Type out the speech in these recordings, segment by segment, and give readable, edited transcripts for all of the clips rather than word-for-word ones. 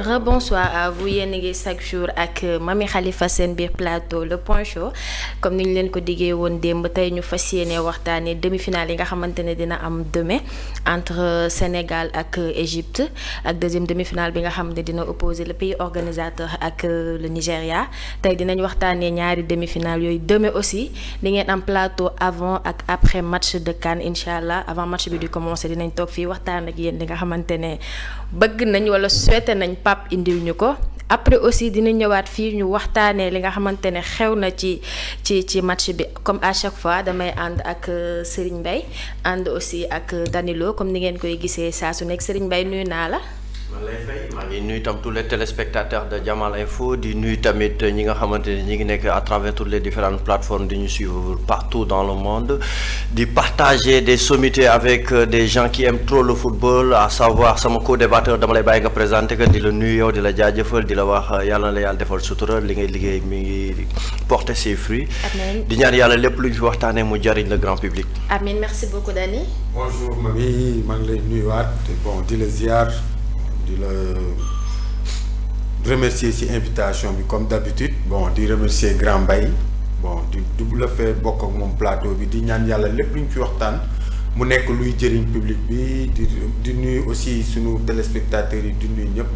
Rebonsoir à vous yéen a ngi chaque jour ak Mamy Khalifa seen biir plateau le point chaud comme ni ñu leen ko diggee woon démb tey ñu fas yéene waxtaanee demi-finale yi nga xamante ne dina am demain entre Sénégal ak Égypte ak deuxième demi-finale bi nga xam ne dina opposer le pays organisateur ak le Nigéria tey dinañ waxtaanee ñaari demi-finale yooyu demain aussi di ngeen am plateau avant ak après match de CAN incha allah avant match bi di commencer dinañ toog fii waxtaan ak yéen li nga xamante ne bëgg nañ wala souhaité nañ Pape indil ñu ko après aussi dina ñëwaat fii ñu waxtaanee li nga xamante ne xew na ci match bi comme à chaque fois damay ànd ak Serigne Mbaye ànd aussi ak Danilo comme ni ngeen koy gisee saa su nekk Serigne Mbaye nuyu naa la. maa lay fay maa ngi nuyu tam tous les téléspectateurs de Jamal Info di nuyu tamit ñi nga xamante ne ñi ngi nekk à travers toutes les différentes plateformes di ñu suivre partout dans le monde di partager des sommités avec des gens qui aiment trop le football à savoir sama co-débatteur dama lay bàyyi nga présenté que di la nuyu yow di la jaajëfal di la wax yàlla na la yàlla defal sutura li ngay liggéey mi ngi porter ses fruits. amiin di ñaan yàlla lépp lu ñu fi waxtaanee mu jariñ le grand public. amiin merci beaucoup Dani. bonjour Mamy maa ngi lay nuyuwaat bon di la ziar. di la remercier ci invitation bi comme d'habitude bon di remercier Grand Mbaye bon di la fee bokk ak moom plateau bi di ñaan yàlla lépp lu ñu fi waxtaan mu nekk luy jëriñ public bi di nuyu aussi sunu téléspectateurs yi di nuyu ñëpp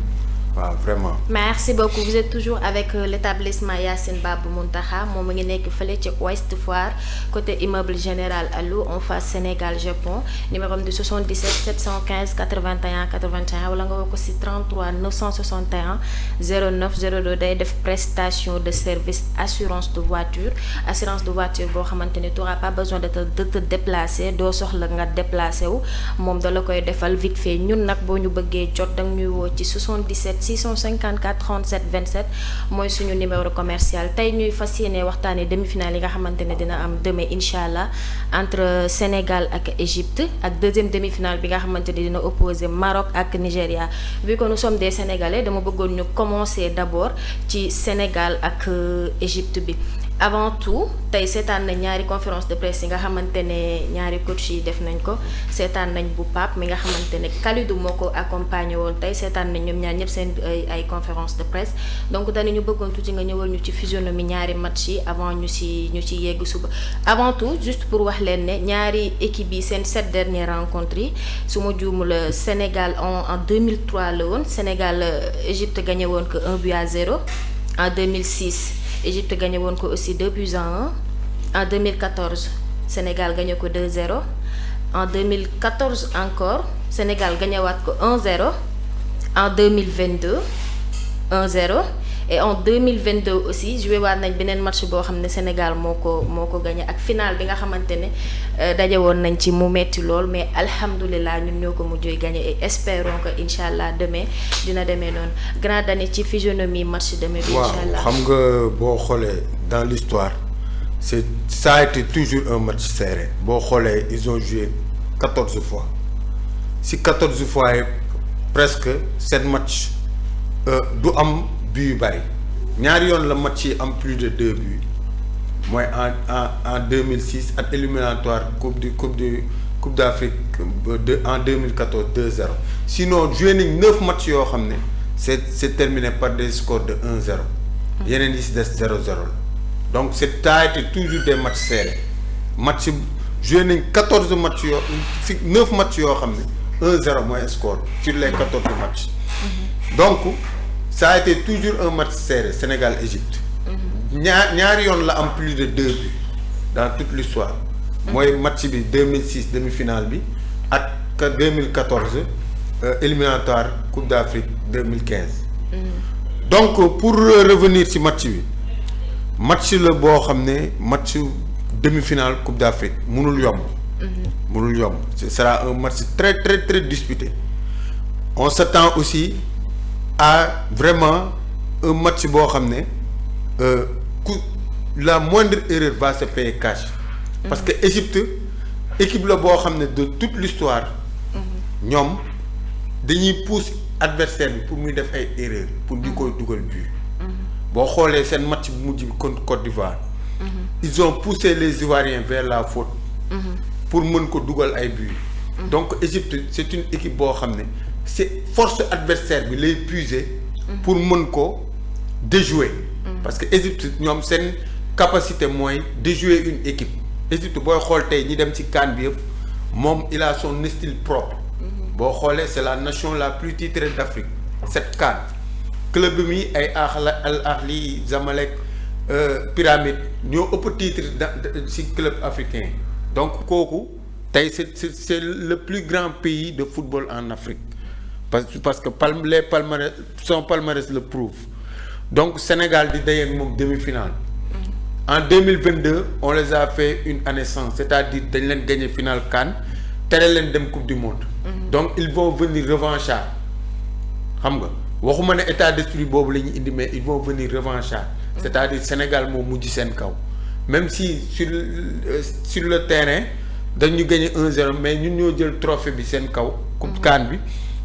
waaw vraiment. merci beaucoup vous êtes toujours avec l'établissement Yacine Babou Muntaha moom mu ngi nekk fële ci Ouest Foire côté immeuble général Allo en face Sénégal Japon numéro am di 77 715 81 81 wala nga woo ko si 33 961 09 02 day def prestation de service assurance de voiture boo xamante ni tu n'auras pas besoin de te déplacer doo soxla nga déplacer wu moom da la koy defal vite fait ñun nag boo ñu bëggee jot danga ñuy woo ci 77 654 37 27 mooy suñu numéro commercial tey ñuy fas yéene waxtaanee demi-finale yi nga xamante ne dina am demain incha allah entre Sénégal ak Égypte ak deuxième demi-finale bi nga xamante ne dina opposer Maroc ak Nigéria vu que nous sommes des Sénégalais dama bëggoon ñu commencer d'abord ci Sénégal ak Égypte bi. avant tout tey seetaan nañ ñaari conférence de presse yi nga xamante ne ñaari coach yi def nañ ko seetaan nañ bu Pape mi nga xamante ne Kalidou moo ko accompagné woon tey seetaan nañ ñoom ñaar ñëpp seen ay conférence de presse donc dañu bëggoon tuuti nga ñëwal ñu ci physionomie ñaari match yi avant ñu ci yegg suba avant tout juste pour wax leen ne ñaari équipe yi seen 7 dernières rencontres yi su ma juumul Sénégal en 2003 la woon Sénégal Égypte gagné woon que 1-0 en 2006. Égypte gagné woon ko aussi 2-1 en 2014 Sénégal gagné ko 2-0 en 2014 encore Sénégal gagné waat ko 1-0 en 2022 1-0 et en 2022 aussi joué waat nañ beneen match boo xam ne Sénégal moo ko gagné ak final bi nga xamante ne daje woon nañ ci mu metti lool mais alhamdulilah ñun ñoo ko mujjee gagné et espérons que incha allah demain dina demee noonu grand Dani ci physionomie match demain bi incha allah. waaw xam nga boo xoolee dans l'histoire ça a été toujours un match serré boo xoolee ils ont joué 14 fois si 14 fois yi presque 7 matchs du am. but yu bari ñaari yoon la match yi am plus de 2 buts mooy en 2006 ak éliminatoire coupe d'Afrique en 2014 2-0 sinon joué nañ 9 matchs yoo xam ne c'est terminé par des scores de 1-0 yeneen yi si des 0-0 la donc ça a été toujours des matchs serrés match joué nañ 14 matchs yoo si 9 matchs yoo xam ne 1-0 mooy score sur les 14 matchs donc ça a été toujours un match serré Sénégal-Égypte ñaari yoon la am plus de 2 buts dans toute l'histoire mooy match bi 2006 demi-finale bi ak 2014 éliminatoire Coupe d'Afrique 2015 donc pour revenir ci match bi match la boo xam ne match demi-finale Coupe d'Afrique mënul yomb ce sera un match très très très disputé on s'attend aussi à vraiment un match boo xam ne la moindre erreur va se payer cash parce que Égypte équipe la boo xam ne de toute l'histoire ñoom dañuy pousse adversaire bi pour muy def ay erreurs pour di koy dugal but boo xoolee seen match bu mujj bi contre Côte d'Ivoire ils ont poussé les Ivoiriens vers la faute pour mën ko dugal ay but donc Égypte c'est une équipe boo xam ne c'est force adversaire bi lay puiser pour mën ko déjouer. parce que Égypte ñoom seen capacité mooy déjouer une équipe Égypte booy xool tey ñi dem ci CAN bi yëpp moom il a son style propre. boo xoolee c'est la nation la plus titrée d'Afrique cette CAN club bi mi ay Al Ahli Zamalek Pyramide ñoo ëpp titre ci club africain donc kooku tey c'est le plus grand pays de football en Afrique parce que les palmarès son palmarès le prouve donc Sénégal di daje ak moom demi-finale. en 2022 on les a fait une année sans c'est-à-dire dañ leen gagné finale CAN tere leen dem coupe du monde. donc ils vont venir revanchard xam nga waxuma ne état d'esprit boobu la ñu indi mais ils vont venir revanchard. c'est-à-dire Sénégal moo mujj seen kaw même si sur le terrain dañu gagné 1-0 mais ñun ñoo jël trophée bi seen kaw. coupe CAN bi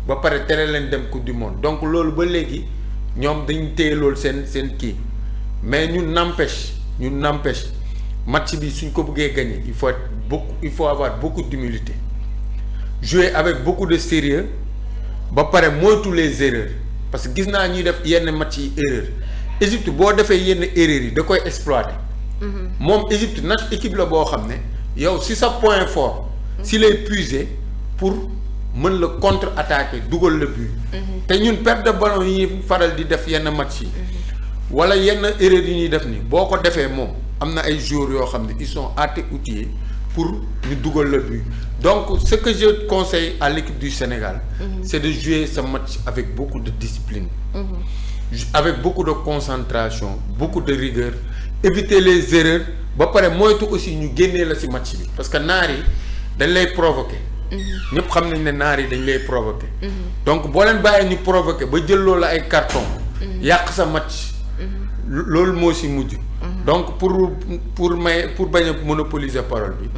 ba pare tere leen dem coupe du monde donc loolu ba léegi ñoom dañu téye loolu seen kii mais ñun n'empêche match bi suñ ko bëggee gagner il faut avoir beaucoup d'humilité jouer avec beaucoup de sérieux ba pare moytu les erreurs parce que gis naa ñuy def yenn match yi erreur Égypte boo defee yenn erreurs yi da koy exploiter. moom Égypte nag équipe la boo xam ne yow si sa point fort si lay puiser pour mën la contre-attaquer dugal le but. te ñun perte de ballon yi ñuy faral di def yenn match yi. wala yenn erreur yi ñuy def ni boo ko defee moom am na ay joueurs yoo xam ne ils sont outillés pour ñu dugal le but donc ce que je conseille à l'équipe du Sénégal. c'est de jouer ce match avec beaucoup de discipline. avec beaucoup de concentration beaucoup de rigueur éviter les erreurs ba pare moytu aussi ñu génnee la ci match bi parce que naar yi dañ lay provoquer. ñëpp xam nañ ne naar yi dañ lay provoquer. donc boo leen bàyyee ñu provoquer ba jël loolu ay carton. yàq sa match. loolu moo ci mujj. donc pour bañ a monopoliser parole bi.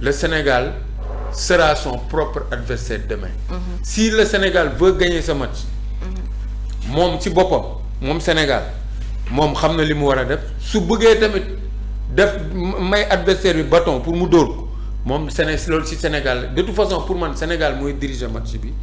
le Sénégal sera son propre adversaire demain. si le Sénégal veut gagner ce match. moom ci boppam moom Sénégal moom xam na li mu war a def su bëggee tamit def may adversaire bi bâton pour mu dóor ko moom loolu ci Sénégal de toute façon pour man Sénégal mooy diriger match bi.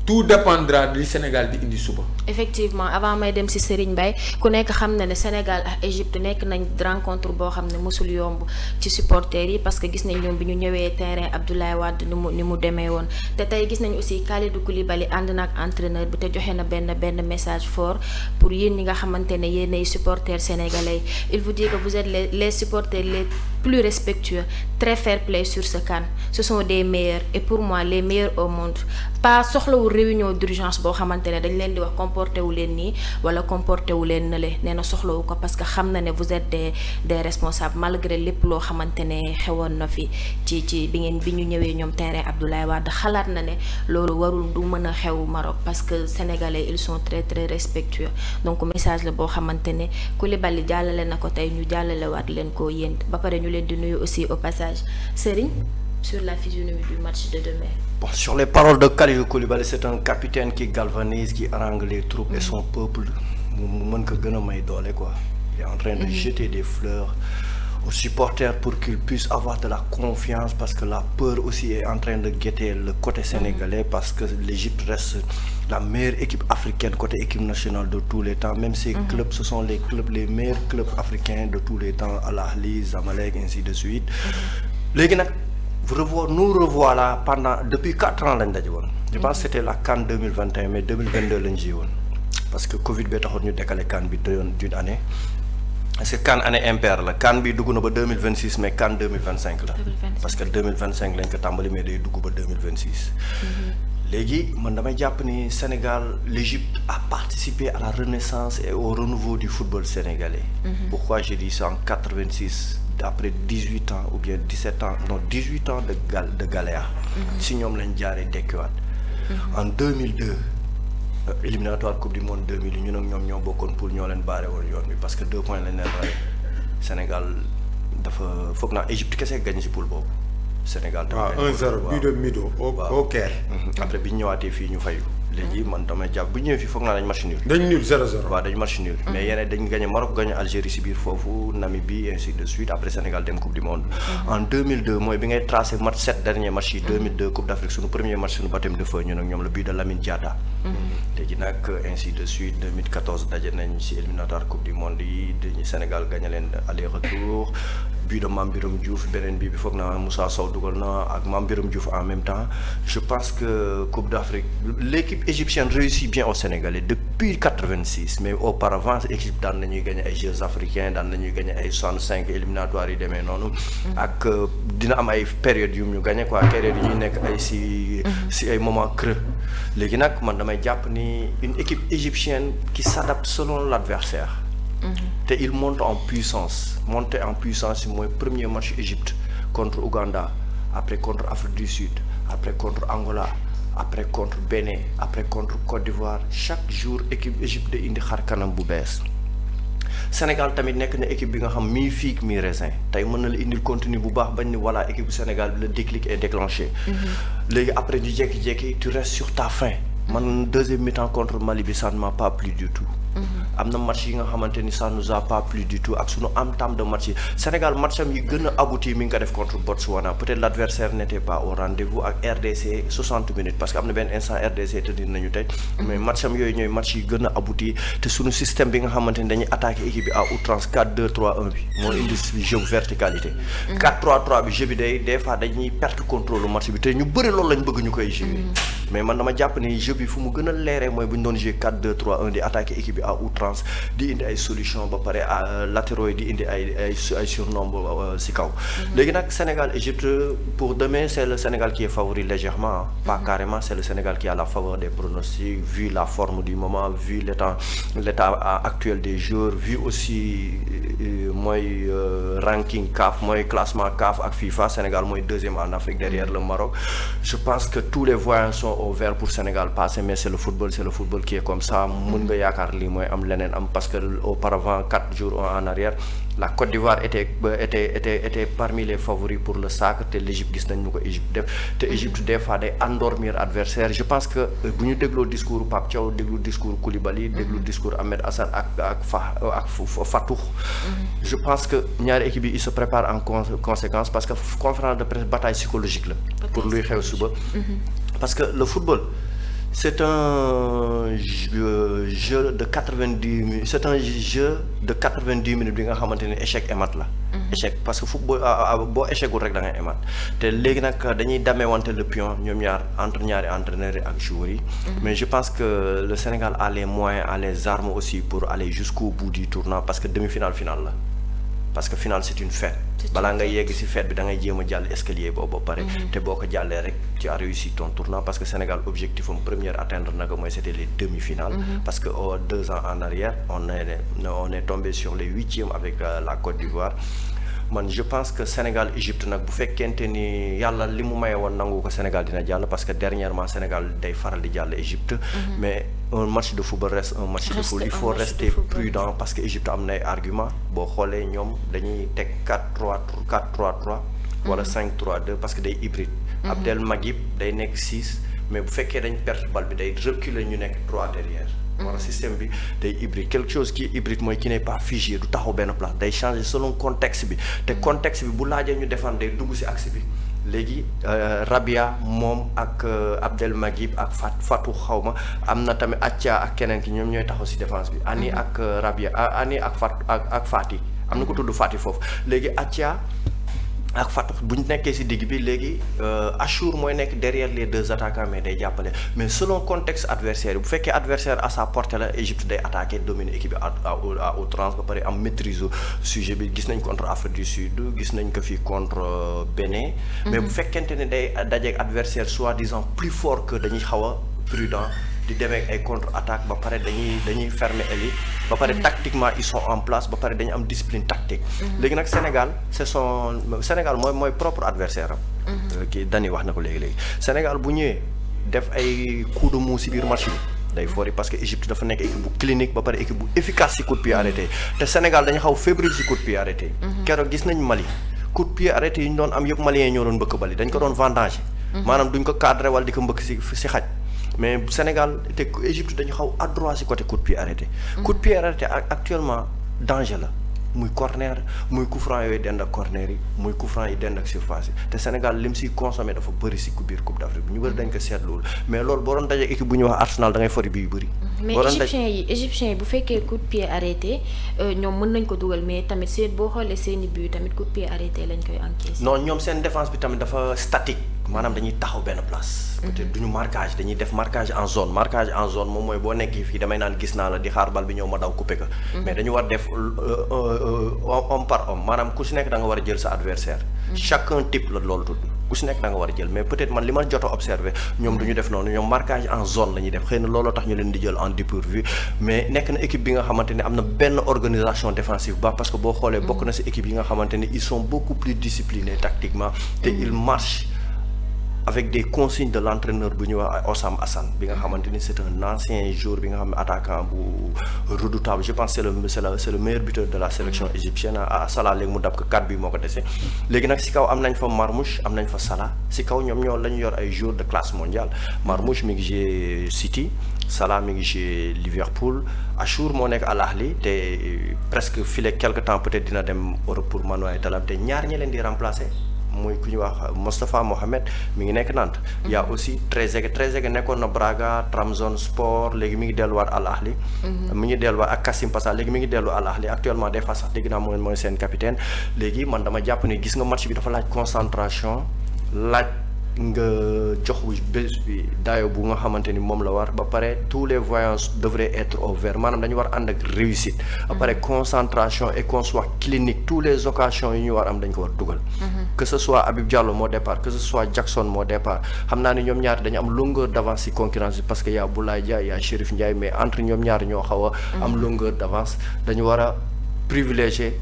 tout dépendra li Sénégal di indi suba. effectivement avant may dem ci Serigne Mbaye ku nekk xam na ne Sénégal ak Égypte nekk nañ rencontre boo xam ne mosul yomb ci supporters yi parce que gis nañ ñoom bi ñu ñëwee terrain Abdoulaye Wade ni mu demee woon te tey gis nañ aussi Kalidou Koulibaly ànd na ak entraîneur bi te joxe na benn message fort pour yéen ñi nga xamante ne yéenay supporters sénégalais il vous dit que vous êtes les supporters les plus respectueux très fair play sur ce CAN ce sont des meilleurs et pour moi les meilleurs au monde pas soxlawul réunion d'urgence boo xamante ne dañ leen di wax comporté wu leen nii wala comporté wu leen nële nee na soxlawu ko parce que xam na ne vous êtes des responsables malgré lépp loo xamante ne xewoon na fi ci bi ñu ñëwee ñoom terrain Abdoulaye Wade xalaat na ne loolu warul du mën a xew Maroc parce que sénégalais ils sont très très respectueux donc message la boo xamante ne Koulibaly jàllale na ko tey ñu jàllalewaat leen ko yéen ba pare ñu leen di nuyu aussi au passage Serigne sur la physionomie du match de demain. Bon, sur les paroles de Kalidou Koulibaly, c'est un capitaine qui galvanise, qui harangue les troupes et son peuple. Il est en train de jeter des fleurs aux supporters pour qu'ils puissent avoir de la confiance parce que la peur aussi est en train de guetter le côté sénégalais parce que l'Égypte reste la meilleure équipe africaine côté équipe nationale de tous les temps. Même ces clubs, ce sont les meilleurs clubs africains de tous les temps, Al Ahli, Zamalek, ainsi de suite. Léegi nag nous revoilà depuis 4 ans lañ daje woon. Je pense que c'était la CAN 2021 mais 2022 lañ ji woon parce que Covid bi taxoon ñu décaler CAN bi d'une année. Parce que CAN année impaire la CAN bi dugg na ba 2026 mais CAN 2025 la. parce que 2025 lañ ko tàmbali mais day dugg ba 2026. léegi man damay jàpp ni Sénégal l'Égypte a participé à la renaissance et au renouveau du football sénégalais. Pourquoi je dis ça en 86 après 18 ans ou bien 17 ans non 18 ans de galère. si ñoom lañ jaaree dekkiwaat. en 2002 éliminatoire coupe du monde 2000 ñun ak ñoom ñoo bokkoon pour ñoo leen baare woon yoon bi parce que 2 points lañ leen rawee Sénégal dafa foog naa Égypte kese gagné si poule boobu. Sénégal tamit 1-0 but de Mido au Caire. après bi ñu ñëwaatee fii ñu fayu. léegi man damay jàpp bu ñëwee fii foog naa dañ match nul. dañ nul 0-0. waaw dañ match nul. mais yeneen dañ gagné Maroc gagné Algérie si biir foofu Namibie ainsi de suite après Sénégal dem coupe du monde. en 2002 mooy bi ngay tracé match 7 derniers matchs yi. 2002 coupe d'Afrique suñu premier match suñu baptême de feu ñun ak ñoom le but de Lamine Diatta. te léegi nag ainsi de suite 2014 daje nañ ci éliminatoire coupe du monde yi dañu Sénégal gagné leen aller retour but de Mame Biram Diouf beneen bi foog naa Moussa Sow dugal na ak Mame Biram Diouf en même temps je pense que Coupe d'Afrique l'équipe égyptienne réussit bien au Sénégalais depuis 86 mais auparavant équipe daan nañuy gagné ay Jeux africains daan nañuy gagné ay 65 éliminatoires yi demee noonu ak dina am ay période yu ñu gagné quoi période yi ñuy nekk ay si ay moment creux léegi nag man damay jàpp ni une équipe égyptienne qui s'adapte selon l'adversaire te il monte en puissance monter en puissance mooy premier match Égypte contre Ouganda après contre Afrique du Sud après contre Angola après contre Bénin après contre Côte d'Ivoire chaque jour équipe Égypte de indi xar kanam bu bees Sénégal tamit nekk na équipe bi nga xam mi figue mi raisin tey mën na la indil contenu bu baax bañ ni voilà équipe bu Sénégal bi le déclic est déclenché léegi après du jékki-jékki tu restes sur ta faim man deuxième mi-temps contre Mali bi ça ne m'a pas plu du tout am na match yi nga xamante ni ça nous a pas plu du tout ak sunu entame de match yi Sénégal matcham yi gën a abouti mi ngi ko def contre Botswana peut-être l'adversaire n'était pas au rendez-vous ak RDC 60 minutes parce que am na benn instant RDC tenir nañu tey mais matcham yooyu ñooy match yi gën a abouti te sunu système bi nga xamante ni dañuy attaquer équipe bi à outrance 4-2-3-1 bi moo indi jeu verticalité 4-3-3 bi jeu bi des fois dañuy perte contrôle match bi te ñu bëri loolu lañ bëgg ñu koy jouer mais man dama jàpp ni jeu bi fu mu gën a leeree mooy bu ñu doon jouer 4-2-3-1 di attaquer équipe bi à outrance di indi ay solution ba pare latéraux yi di indi ay surnombre si kaw léegi nag Sénégal Égypte pour demain c'est le Sénégal qui est favori légèrement pas carrément c'est le Sénégal qui a la faveur des pronostics vu la forme du moment vu l'état actuel des joueurs vu aussi mooy ranking CAF mooy classement CAF ak FIFA Sénégal mooy deuxième en Afrique derrière le Maroc je pense que tous les voyants sont au vert pour Sénégal passer mais c'est le football qui est comme ça mën nga yaakaar lii mooy am leneen am parce que auparavant 4 jours en arrière la Côte d'Ivoire était parmi les favoris pour le sacre te l'Égypte gis nañ ñu ko Égypte def te Égypte des fois day endormir adversaire je pense que bu ñu dégloo discours Pape Thiaw déglu discours Koulibaly déglu discours Ahmed Hassan ak Fatou je pense que ñaari équipe yi ils se préparent en conséquence parce que conférence de presse bataille psychologique la pour luy xew suba parce que le football c'est un jeu de 90 minutes c'est un jeu de 90 minutes bi nga xamante ni échec et mat la échec parce que football boo échecul rek da ngay émat te léegi nag dañuy damee wante le pion ñoom ñaar entre ñaari entraîneurs yi ak joueurs yi mais je pense que le Sénégal a les moyens a les armes aussi pour aller jusqu'au bout du tournoi parce que demi-finale finale la parce que finale c'est une fête balaa nga yegg ci fête bi da ngay jéem a jàll escalier boobu ba pare te boo ko jàllee rek tu as réussi ton tournoi parce que Sénégal objectif am première atteindre na ko mooy c'était les demi-finales parce que 2 ans en arrière on est tombé sur les 8e avec la Côte d'Ivoire man je pense que Sénégal Égypte nag bu fekkente ni yàlla li mu maye woon nangu ko Sénégal dina jàll parce que dernièrement Sénégal day faral di jàll Égypte mais un match de football reste un match de football il faut rester prudent parce que Égypte am na ay argument boo xoolee ñoom dañuy teg 4-3-3 wala 5-3-2 parce que day hybride Abdel Magib day nekk 6 mais bu fekkee dañ perte balle bi day reculer ñu nekk 3 derrière wala système bi day hybride quelque chose qui est hybride mooy qui n'est pas figé du taxaw benn place day changer selon contexte bi te contexte bi bu laajee ñu défendre day dugg ci axe bi léegi Rabia moom ak Abdel Magib ak Fatou xawma am na tamit Atia ak keneen ki ñoom ñooy taxaw ci défense bi Ani ak Rabia Ani ak Fati am na ko tudd Fati foofu léegi Atia ak Fatou bu ñu nekkee ci digg bi léegi Achour mooy nekk derrière les 2 attaquants mais day jàppale mais selon contexte adversaire bu fekkee adversaire à sa portée la Égypte day attaquer dominer équipe bi à outrance ba pare am maîtrise sujet bi gis nañ contre Afrique du Sud gis nañ ko fii contre Bénin mais bu fekkente ne day dajeek adversaire soi-disant plus fort que dañuy xaw a prudent di demee ay contre-attaque ba pare dañuy fermer eli ba pare tactiquement ils sont en place ba pare dañu am discipline tactique léegi nag Sénégal mooy propre adversaire am kii Dani wax na ko léegi Sénégal bu ñëwee def ay coup de mou ci biir match bi day fori parce que Égypte dafa nekk équipe bu clinique ba pare équipe bu efficace ci coup de pied arrêté te Sénégal dañu xaw fébrile ci coup de pied arrêté keroog gis nañ Mali coup de pied arrêté yi ñu doon am yëpp Maliens ñoo doon mbëkk bali dañ ko doon vendanger maanaam duñ ko cadré wala di ko mbëkk ci xaj mais Sénégal te Égypte dañu xaw adroit ci côté coup de pied arrêté coup de pied arrêté actuellement danger la muy corner muy coup franc yooyu dend ak corner yi muy coup franc yi dend ak surface yi te Sénégal lim siy consommé dafa bëri si biir Coupe d'Afrique bi ñu bëri dañ ko seetluwul mais loolu boo doon dajee équipe bu ñuy wax Arsenal da ngay fori bi yu bëri. mais égyptiens yi bu fekkee coup de pied arrêté ñoom mën nañ ko dugal mais tamit seen boo xoolee seeni but tamit coup de pied arrêté lañ koy encaissé. non ñoom seen défense bi tamit dafa statique maanaam dañuy taxaw benn place. peut-être duñu marquage dañuy def marquage en zone moom mooy boo nekkee fii damay naan gis naa la di xaar bal bi ñëw ma daw coupé ko. mais dañu war def homme par homme maanaam ku si nekk da nga war a jël sa adversaire. chacun type la loolu tudd ku si nekk da nga war a jël mais peut-être man li ma jot a observé ñoom duñu def noonu ñoom marquage en zone la ñuy def xëy na looloo tax ñu leen di jël en dépourvu mais nekk na équipe bi nga xamante ne am na benn organisation défensive ba parce que boo xoolee bokk na si équipe yi nga xamante ne ils sont beaucoup plus disciplinés tactiquement te ils marchent avec des consignes de l'entraîneur bu ñuy wax Osam Hassan bi nga xamante ni c'est un ancien joueur bi nga xam ne attaquant bu redoutable je pense c'est le meilleur buteur de la sélection égyptienne à Salah léegi mu dab ko 4 bi moo ko dese léegi nag si kaw am nañ fa Marmoush am nañ fa Salah si kaw ñoom ñoo la ñu yor ay joueurs de classe mondiale Marmoush mi ngi joué City Salah mi ngi joué Liverpool Achour moo nekk Al Ahly te presque file quelque temps peut-être dina dem Europe pour Manoy Talam te ñaar ñi leen di remplacer muy ku ñuy wax Moustapha Mohamed mi ngi nekk Nantes. y a aussi Trezeguet nekkoon na Braga Trabzonspor léegi mi ngi delluwaat Al Ahly. mi ngi delluwaat ak Kassim Passa léegi mi ngi dellu Al Ahly actuellement des fois sax dégg naa mooy seen capitaine léegi man dama jàpp ne gis nga match bi dafa laaj concentration laaj nga jox bés bi dayo bu nga xamante ni moom la war ba pare tous les voyants devraient être au vert maanaam dañu war ànd ak réussite. ba pare concentration et qu'on soit clinique tous les occasions yi ñu war am dañ ko war dugal. que ce soit Habib Diallo moo départ que ce soit Jackson moo départ xam naa ni ñoom ñaar dañu am longueur d'avance ci concurrence bi parce que y a Boulaye Dia y a Chérif Ndiaye mais entre ñoom ñaar ñoo xaw a am longueur d'avance dañu war a privilégier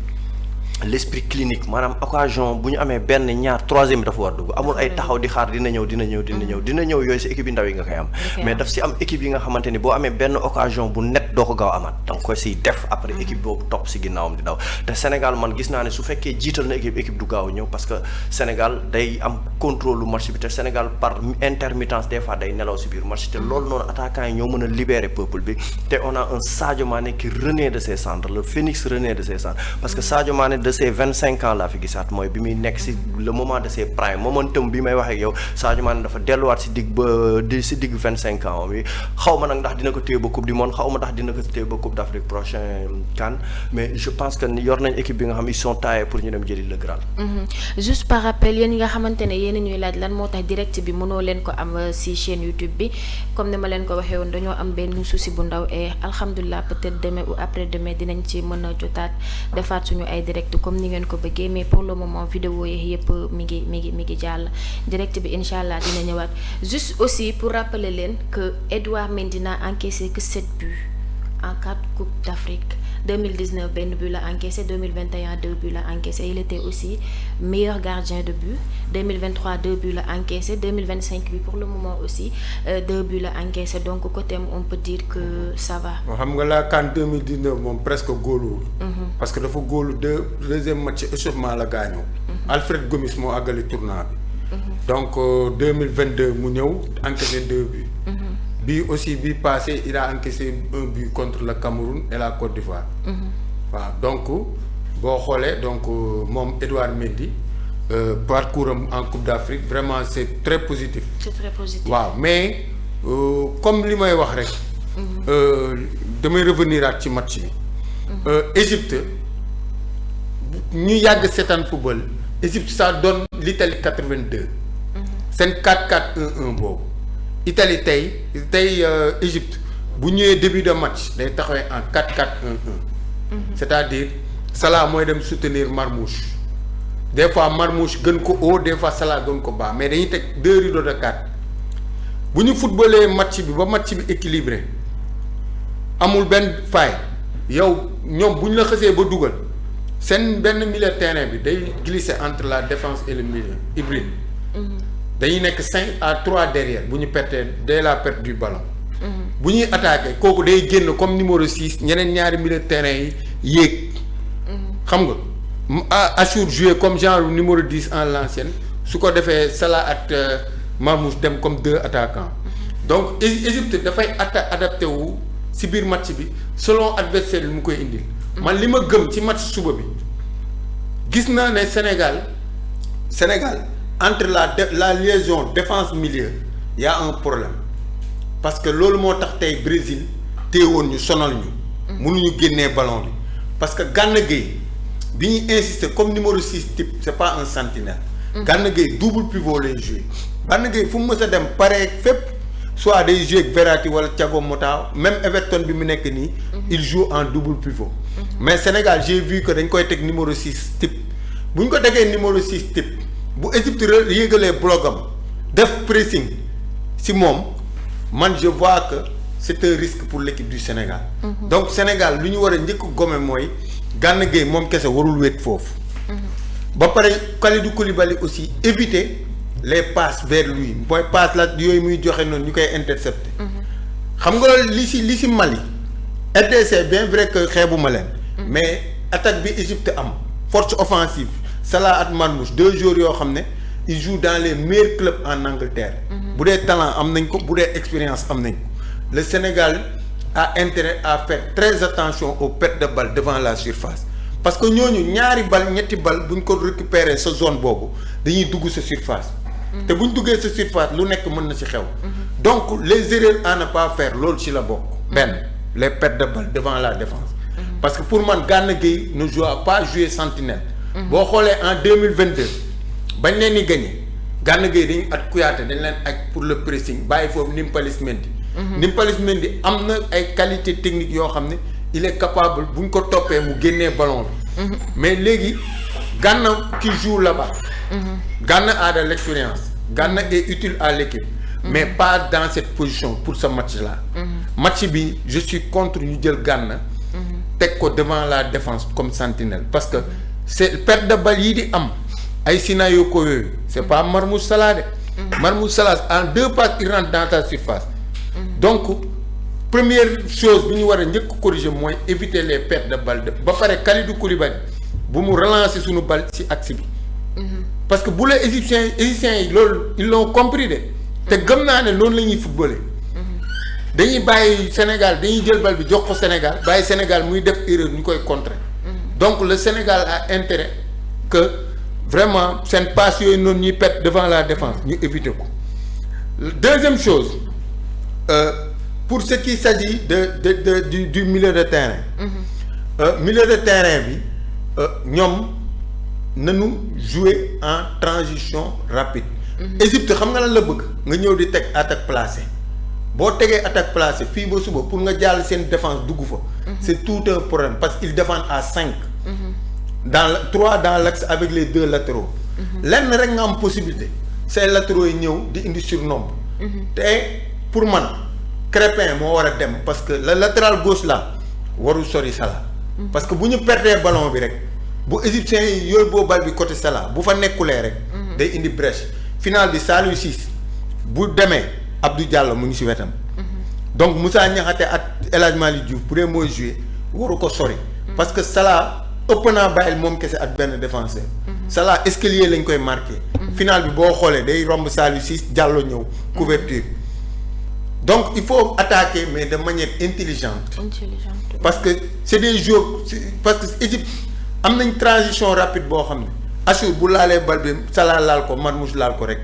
l'esprit clinique maanaam occasion bu ñu amee benn ñaar troisième bi dafa war dugg amul ay taxaw di xaar dina ñëw yooyu si équipe yi ndaw yi nga koy am mais daf si am équipe yi nga xamante ni boo amee benn occasion bu net doo ko gaaw amaat danga koy siy def après équipe boobu topp si ginnaawam di daw te Sénégal man gis naa ne su fekkee jiital na équipe du gaaw ñëw parce que Sénégal day am contrôle lu match bi te Sénégal par intermittence des fois day nelaw si biir match te loolu noonu attaquants yi ñoo mën a libérer peuple bi te on a un Sadio Mané qui renaît de ses cendres le phénix renaît de ses cendres parce que Sadio Mané de ses 25 ans laa fi gisaat mooy bi muy nekk si le moment de ses prime momentum bi may wax ak yow Sadio Mané dafa delluwaat si digg 25 ans bi xaw ma nag ndax dina ko téye ba coupe du monde xaw ma ndax dina ko téye ba coupe d'Afrique prochain CAN mais je pense que yor nañ équipe bi nga xam ils sont taillés pour ñu dem jëli le Graal. juste par rappel yéen ñi nga xamante ne yéen a ñuy laaj lan moo tax direct bi mënoo leen ko am si chaîne YouTube bi comme ni ma leen ko waxee woon dañoo am benn souci bu ndaw et alhamdulilah peut-être demain ou après demain dinañ ci mën a jotaat defaat suñu ay direct comme ni ngeen ko bëggee mais pour le moment vidéo yi yëpp mi ngi jàll direct bi incha allah dina ñëwaat juste aussi pour rappeler leen que Edouard Mendy n'a encaissé que 7 buts en 4 coupes d'Afrique 2019 benn but la encaissé 2021 2 buts la encaissé il était aussi meilleur gardien de but 2023 2 buts la encaissé 2025 bi pour le moment aussi 2 buts la encaissé donc côté on peut dire que ça va. xam nga la CAN 2019 moom presque góoluwul. parce que dafa góolu deuxième match échauffement la gaañoo. Alfred Gomis moo àggali tournoi bi. donc 2022 mu ñëw encaissé 2 buts. bii aussi bii passé il a encaissé un but contre le Cameroun et la Côte d'Ivoire. waaw donc boo xoolee donc moom Edouard Mendy parcours am en Coupe d'Afrique vraiment c'est très positif. c'est très positif waaw mais comme li may wax rek. damay revenir ci match bi. Égypte ñu yàgg seetaan football Égypte ça donne l'Italie 82. seen 4-4-1-1 boobu. Italie tey Égypte bu ñëwee début de match day taxawee en 4-4-1-1. c'est-à-dire Salah mooy dem soutenir Marmoush des fois Marmoush gën ko haut des fois Salah gën ko bas mais dañuy teg 2 rideaux de 4 bu ñu footballee match bi ba match bi équilibré amul benn faille yow ñoom bu ñu la xësee ba dugal seen benn milieu terrain bi day glisser entre la défense et le milieu hybride. dañuy nekk 5-3 derrière bu ñu pertee dès la perte du ballon. bu ñuy attaquer kooku day génn comme numéro 6 ñeneen ñaari milieu de terrain yi yéeg. xam nga Achour jouer comme genre numéro 10 en l'ancienne su ko defee Salah ak Marmoush dem comme 2 attaquants. donc Égypte dafay adapté wu ci biir match bi selon adversaire bi mu koy indil man li ma gëm ci match suba bi gis naa ne Sénégal entre la liaison défense milieu y a un problème parce que loolu moo tax tey Brésil téewoon ñu sonal ñu. mënuñu génnee ballon bi parce que Gana Gueye bi ñuy insister comme numéro 6 type c'est pas un sentinelle. Gana Gueye double pivot lay jouer. Gana Gueye fu mu mës a dem pare fépp soit day jouer ak Verratti wala Thiago Motta même Everton bi mu nekk nii. il joue en double pivot. mais Sénégal j'ai vu que dañ koy teg numéro 6 type bu ñu ko tegee numéro 6 type bu Égypte yéegalee bloc am def pressing si moom man je vois que c'est un risque pour l'équipe du Sénégal. donc Sénégal lu ñu war a njëkk gome mooy Gana Gueye moom kese warul wéet foofu. ba pare Kalidou Koulibaly aussi éviter les passes vers lui mooy passe la yooyu muy joxe noonu ñu koy intercepter. xam nga li si Mali RDC bien vrai que xeebuma leen. mais attaque bi Égypte am force offensive Salah ak Marmoush 2 joueurs yoo xam ne ils jouent dans les meilleurs clubs en Angleterre. bu dee talent am nañ ko bu dee expérience am nañ ko le Sénégal a intérêt à faire très attention aux pertes de balles devant la surface parce que ñooñu ñaari bal ñetti bal buñ ko récupérer sa zone boobu dañuy dugg sa surface. te buñ duggee sa surface lu nekk mën na ci xew. donc les erreurs à ne pas faire loolu ci la bokk. benn les pertes de balles devant la défense. parce que pour man Gana Gueye ne doit pas jouer sentinelle. boo xoolee en 2022 bañ leen di gagné Gana Gueye dañu at Kouyaté dañ leen ak pour le pressing bàyyi foofu Nampalys Mendy. Nampalys Mendy am na ay qualité technique yoo xam ne il est capable bu ñu ko toppee mu génnee ballon bi. mais léegi Gana qui joue là-bas. Gana a de l'expérience. Gana est utile à l'équipe. mais pas dans cette position pour ce match-là. match bi je suis contre ñu jël Gana. teg ko devant la défense comme sentinelle parce que c'est perte de balle yi di am ay Sinayoko yooyu c'est pas Marmoush Salah de. Marmoush Salah en 2 passes il rentre dans ta surface. donc première chose bi ñu war a njëkk corriger mooy éviter les pertes de balle ba pare Kalidou Koulibaly bu mu relancer suñu balle ci axe bi. parce que bu la égyptiens yi loolu ils l'ont compris de te gëm naa ne noonu la ñuy footballer. dañuy bàyyi Sénégal dañuy jël bal bi jox ko Sénégal bàyyi Sénégal muy def erreur ñu koy contrer. donc le Sénégal a intérêt que vraiment seen passe yooyu noonu ñuy perte devant la défense ñu éviter ko. deuxième chose pour ce qui s'agit du milieu de terrain. milieu de terrain bi ñoom nañu jouer en transition rapide. Égypte xam nga lan la bëgg nga ñëw di teg attaque placée. boo tegee attaque placée fii ba suba pour nga jàll seen défense dugg fa. c'est tout un problème parce qu'ils défendent à 5. dans 3 dans l'axe avec les 2 latéraux. lenn rek nga am possibilité ces latéraux yi ñëw di indi surnombre. te pour man Crépin moo war a dem parce que le latéral gauche là warul sori Salah. parce que bu ñu perdee ballon bi rek bu égyptiens yi yóbboo bal bi côté Salah bu fa nekkulee rek. day indi brèche final bi Saliou Ciss bu demee. Abdou Diallo mu ngi ci wetam. donc Moussa Niakhaté ak El Hadj Malick Diouf bu dee mooy jouer waru ko sori. parce que Salah ëpp naa bàyyil moom kese ak benn défenseur. Salah escalier lañ koy marqué. final bi boo xoolee day romb Saliou Ciss Diallo ñëw couverture. donc il faut attaquer mais de manière intelligente. parce que c'est des joueurs parce que Égypte am nañ transition rapide boo xam ne Achour bu laalee bal bi Salah laal ko Marmoush laal ko rek.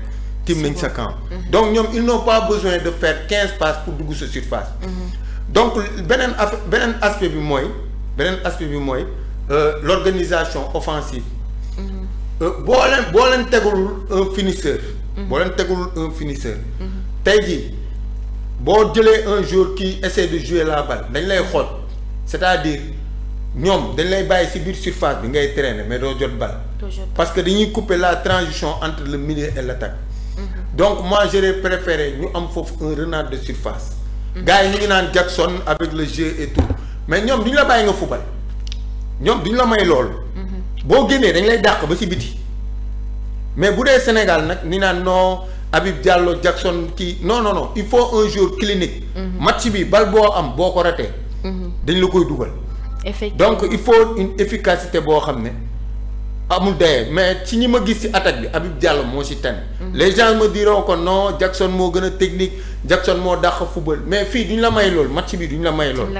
tim nañ sa camp. donc ñoom ils n'ont pas besoin de faire 15 passes pour dugg sa surface. donc beneen aspect bi mooy l'organisation offensive. boo leen tegulul un finisseur. tey jii boo jëlee un joueur qui essaie de jouer la balle dañ lay xool c'est-à-dire ñoom dañ lay bàyyi ci biir surface bi ngay traîner mais doo jot balle. parce que dañuy couper la transition entre le milieu et l'attaque. donc moi j'aurais préféré ñu am foofu un renard de surface. gars yi ñu ngi naan Jackson avec le jeu et tout mais ñoom duñu la bàyyi nga fubal ñoom duñu la may loolu. boo génnee dañ lay dàq ba ci biti mais bu dee Sénégal nag ni naan non Habib Diallo Jackson kii non il faut un joueur clinique. match bi bal boo am boo ko ratee. dañ la koy dugal. effectivement donc il faut une efficacité boo xam ne. amul dayee mais ci ñi ma gis ci attaque bi Habib Diallo moo ci tane. les gens me diront que non Jackson moo gën a technique Jackson moo dàq football mais fii duñ la may loolu match bi duñ la may loolu.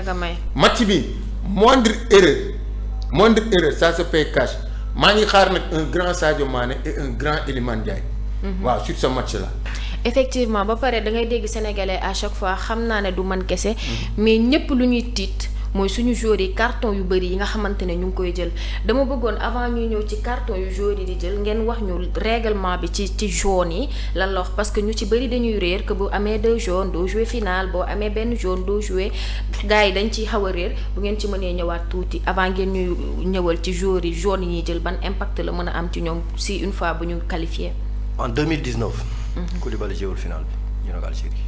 match bi moindre erreur moindre erreur ça se paye cash maa ngi xaar nag un grand Sadio Mané et un grand Iliman Ndiaye. waaw sur ce match là. effectivement ba pare da ngay dégg sénégalais à chaque fois xam naa ne du man kese. mais ñëpp lu ñuy tiit mooy suñu joueurs yi carton yu bëri yi nga xamante ne ñu ngi koy jël dama bëggoon avant ñuy ñëw ci carton yu joueurs yi di jël ngeen wax ñu règlement bi ci jaune yi lan la wax parce que ñu ci bëri dañuy réer que bu amee 2 jaunes doo jouer final boo amee benn jaune doo jouer gars yi dañ ciy xaw a réer bu ngeen ci mënee ñëwaat tuuti avant ngeen ñuy ñëwal ci joueurs yi jaune yi ñuy jël ban impact la mën a am ci ñoom si une fois bu ñu qualifié. En 2019. Koulibaly joué final bi ñu ne Algérie.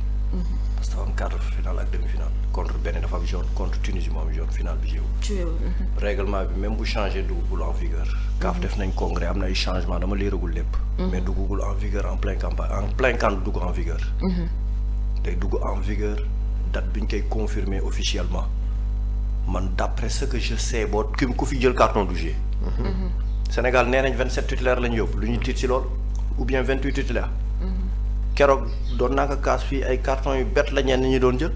parce que dafa am quart de finale ak demi-finale contre Bénin dafa am jaune contre Tunisie moo am jaune final bi joué. règlement bi même bu changé duggagul en vigueur. CAF def nañ congrès am na ay changement dama leeragul lépp. mais duggagul en vigueur en plein campagne en plein camp dugg en vigueur. day dugg en vigueur date bi ñu koy confirmer officiellement man d'après ce que je sais boo ku fi jël carton du jeu. Sénégal nee nañ 27 titulaires lañ yóbbu lu ñu tiit si loolu ou bien 28 titulaires. keroog doon naa ko kaas fii ay carton yu bett la ñenn ñi doon jël.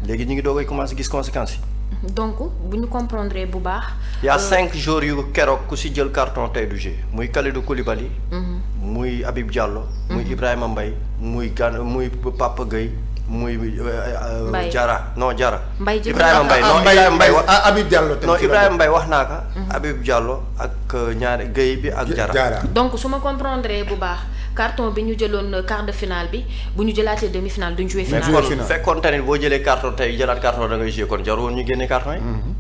léegi ñu ngi doog a commencé gis conséquences yi. donc bu ñu comprendre bu baax. y a 5 jours yu keroog ku si jël carton tey du jeu muy Kalidou Koulibaly. muy Habib Diallo. muy Ibrahima Mbaye muy Papa Gueye. muy Diarra non Diarra. Mbaye Ibrahima Mbaye non Ibrahima Mbaye wax Habib Diallo non Ibrahima Mbaye wax naa ko. Habib Diallo ak ñaari Gueye bi ak Diarra. donc su ma comprendre bu baax carton bi ñu jëloon quart de finale bi bu ñu jëlaatee demi finale duñ jouer finale. fekkoon tamit boo jëlee carton tey jëlaat carton da ngay jouer kon jarul woon ñu génne carton yi.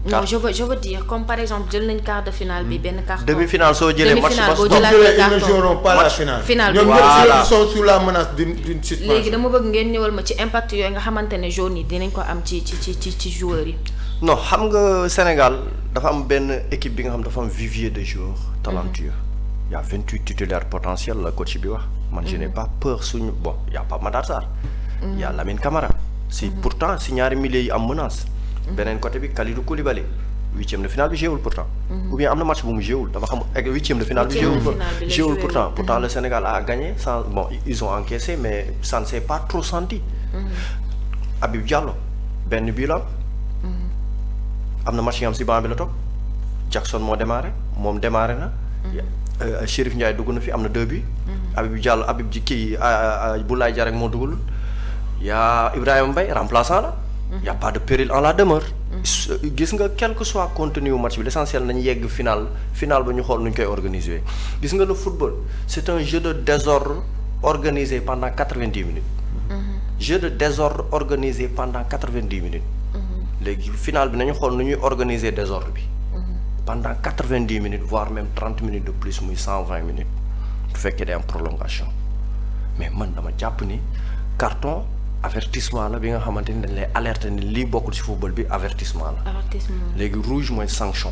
non je veux dire comme par exemple jël nañ quart de finale bi benn carton. demi finale soo jëlee match boo donc ils ne joueront pas la finale. finale bi ñoom ñëpp sont sous la menace d'une suspension. léegi dama bëgg ngeen ñëwal ma ci impact yooyu nga xamante ne jaune yi dinañ ko am ci joueurs yi. non xam nga Sénégal dafa am benn équipe bi nga xam dafa am vivier de joueurs talentueux. Il y a 28 titulaires potentiels la coach bi wax man je n'ai pas peur suñu bon il y a Pape Matar Sarr. Il y a Lamine Camara. pourtant si ñaari milieux yi am menace. beneen côté bi Kalidou Koulibaly 8e de finale bi jéewul pourtant. ou bien am na match bu mu jéewul dama xam 8e de finale bi jéewul pourtant le Sénégal a gagné sans bon ils ont encaissé mais ça ne s'est pas trop senti. Habib Diallo benn bii la am na match yi am si banc bi la toog Jackson moo démarré moom démarré na. Chérif Ndiaye dugg na fi am na 2 buts. Habib Diallo Boulaye Dia rek moo dugalul. yaa Ibrahima Mbaye remplaçant la. y a pas de péril en la demeure. gis nga quel que soit contenu match bi l'essentiel nañu yegg final ba ñu xool nu ñu koy organiser gis nga le football c'est un jeu de désordre organisé pendant 90 minutes. Jeu de désordre organisé pendant 90 minutes. léegi final bi nañu xool nu ñuy organiser désordre bi. pendant 90 minutes voire même 30 minutes de plus muy 120 minutes bu fekkee day am prolongation mais man dama jàpp ni carton avertissement la bi nga xamante ni dañ lay alerter ni lii bokkul ci football bi avertissement la. léegi rouge mooy sanction.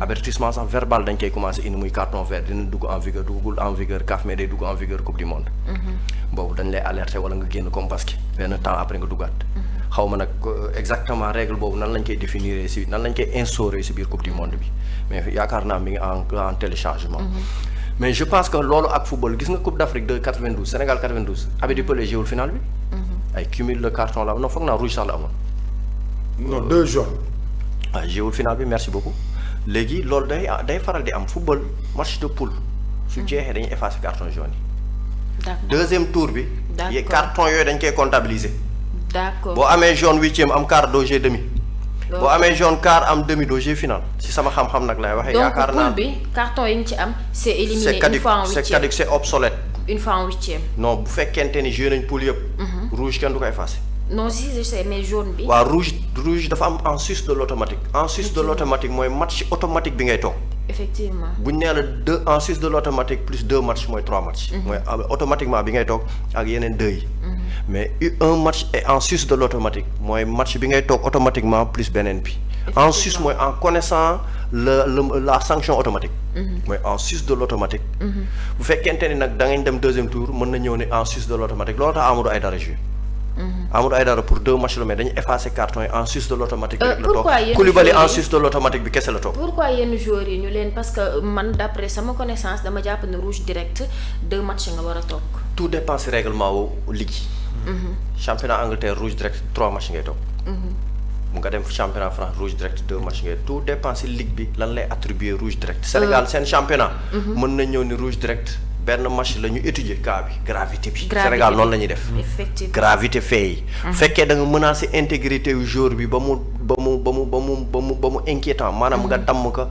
avertissement sax verbal dañ koy commencer indi muy carton vert dina dugg en vigueur duggul en vigueur CAF mais day dugg en vigueur coupe du monde. boobu dañ lay alerter wala nga génn comme basket benn temps après nga duggaat. xaw ma nag exactement règle boobu nan lañ koy définir ci nan lañ koy instaurer ci biir coupe du monde bi mais yaakaar naa mi ngi en téléchargement. mais je pense que loolu ak football gis nga coupe d'Afrique de 92 Sénégal 92 Abedi Pelé jéewul final bi. ay cumul de carton la non foog naa rouge sax la amoon. non 2 jaunes. waaw jéewul final bi merci beaucoup léegi loolu day faral di am football match de poule su jeexee dañuy effacer carton jaune yi. d'accord deuxième tour bi. d'accord carton yooyu dañ koy comptabiliser. d'accord boo amee jaune 8e am quart doo jeu demi. boo amee jaune quart am demi doo jeu final si sama xam-xam nag lay waxee. yaakaar naa donc poule bi carton yi ñu ci am. c'est éliminé une fois en 8e c'est caduc c'est obsolète. une fois en 8e. non bu fekkente ni joué nañ poule yëpp. rouge kenn du ko effacer. non si je sais mais jaune bi. waaw rouge dafa am en sus de l'automatique. en sus de l'automatique mooy match automatique bi ngay toog. effectivement bu ñu nee la 2 en sus de l'automatique plus 2 matchs mooy 3 matchs. mooy automatiquement bi ngay toog ak yeneen 2 yi. mais un match est en sus de l'automatique mooy match bi ngay toog automatiquement plus beneen bi. en sus mooy en connaissant la sanction automatique. mooy en sus de l'automatique. bu fekkente ni nag da ngeen dem deuxième tour mën na ñëw ne en sus de l'automatique loolu tax Amadou Aïdara joué. Amadou Aïdara pour 2 matchs la mais dañuy effacer carton yi en sus de l'automatique. rek la toog Koulibaly en sus de l'automatique bi kese la toog. pourquoi yenn joueurs yi ñu leen parce que man d'après sama connaissance dama jàpp ne rouge direct 2 matchs nga war a toog. tout dépend ci règlement wu ligue. championnat Angleterre rouge direct 3 matchs ngay toog. mu nga dem championnat France rouge direct 2 matchs ngay tout dépend si ligue bi lan lay attribuer rouge direct. Sénégal seen championnat. mën nañ ñëw ni rouge direct benn match la ñu étudier cas bi gravité bi. Sénégal noonu la ñuy def. effectivement gravité fait yi. fekkee da nga menacer intégrité yu joueur bi ba mu inquiétant maanaam nga damm ko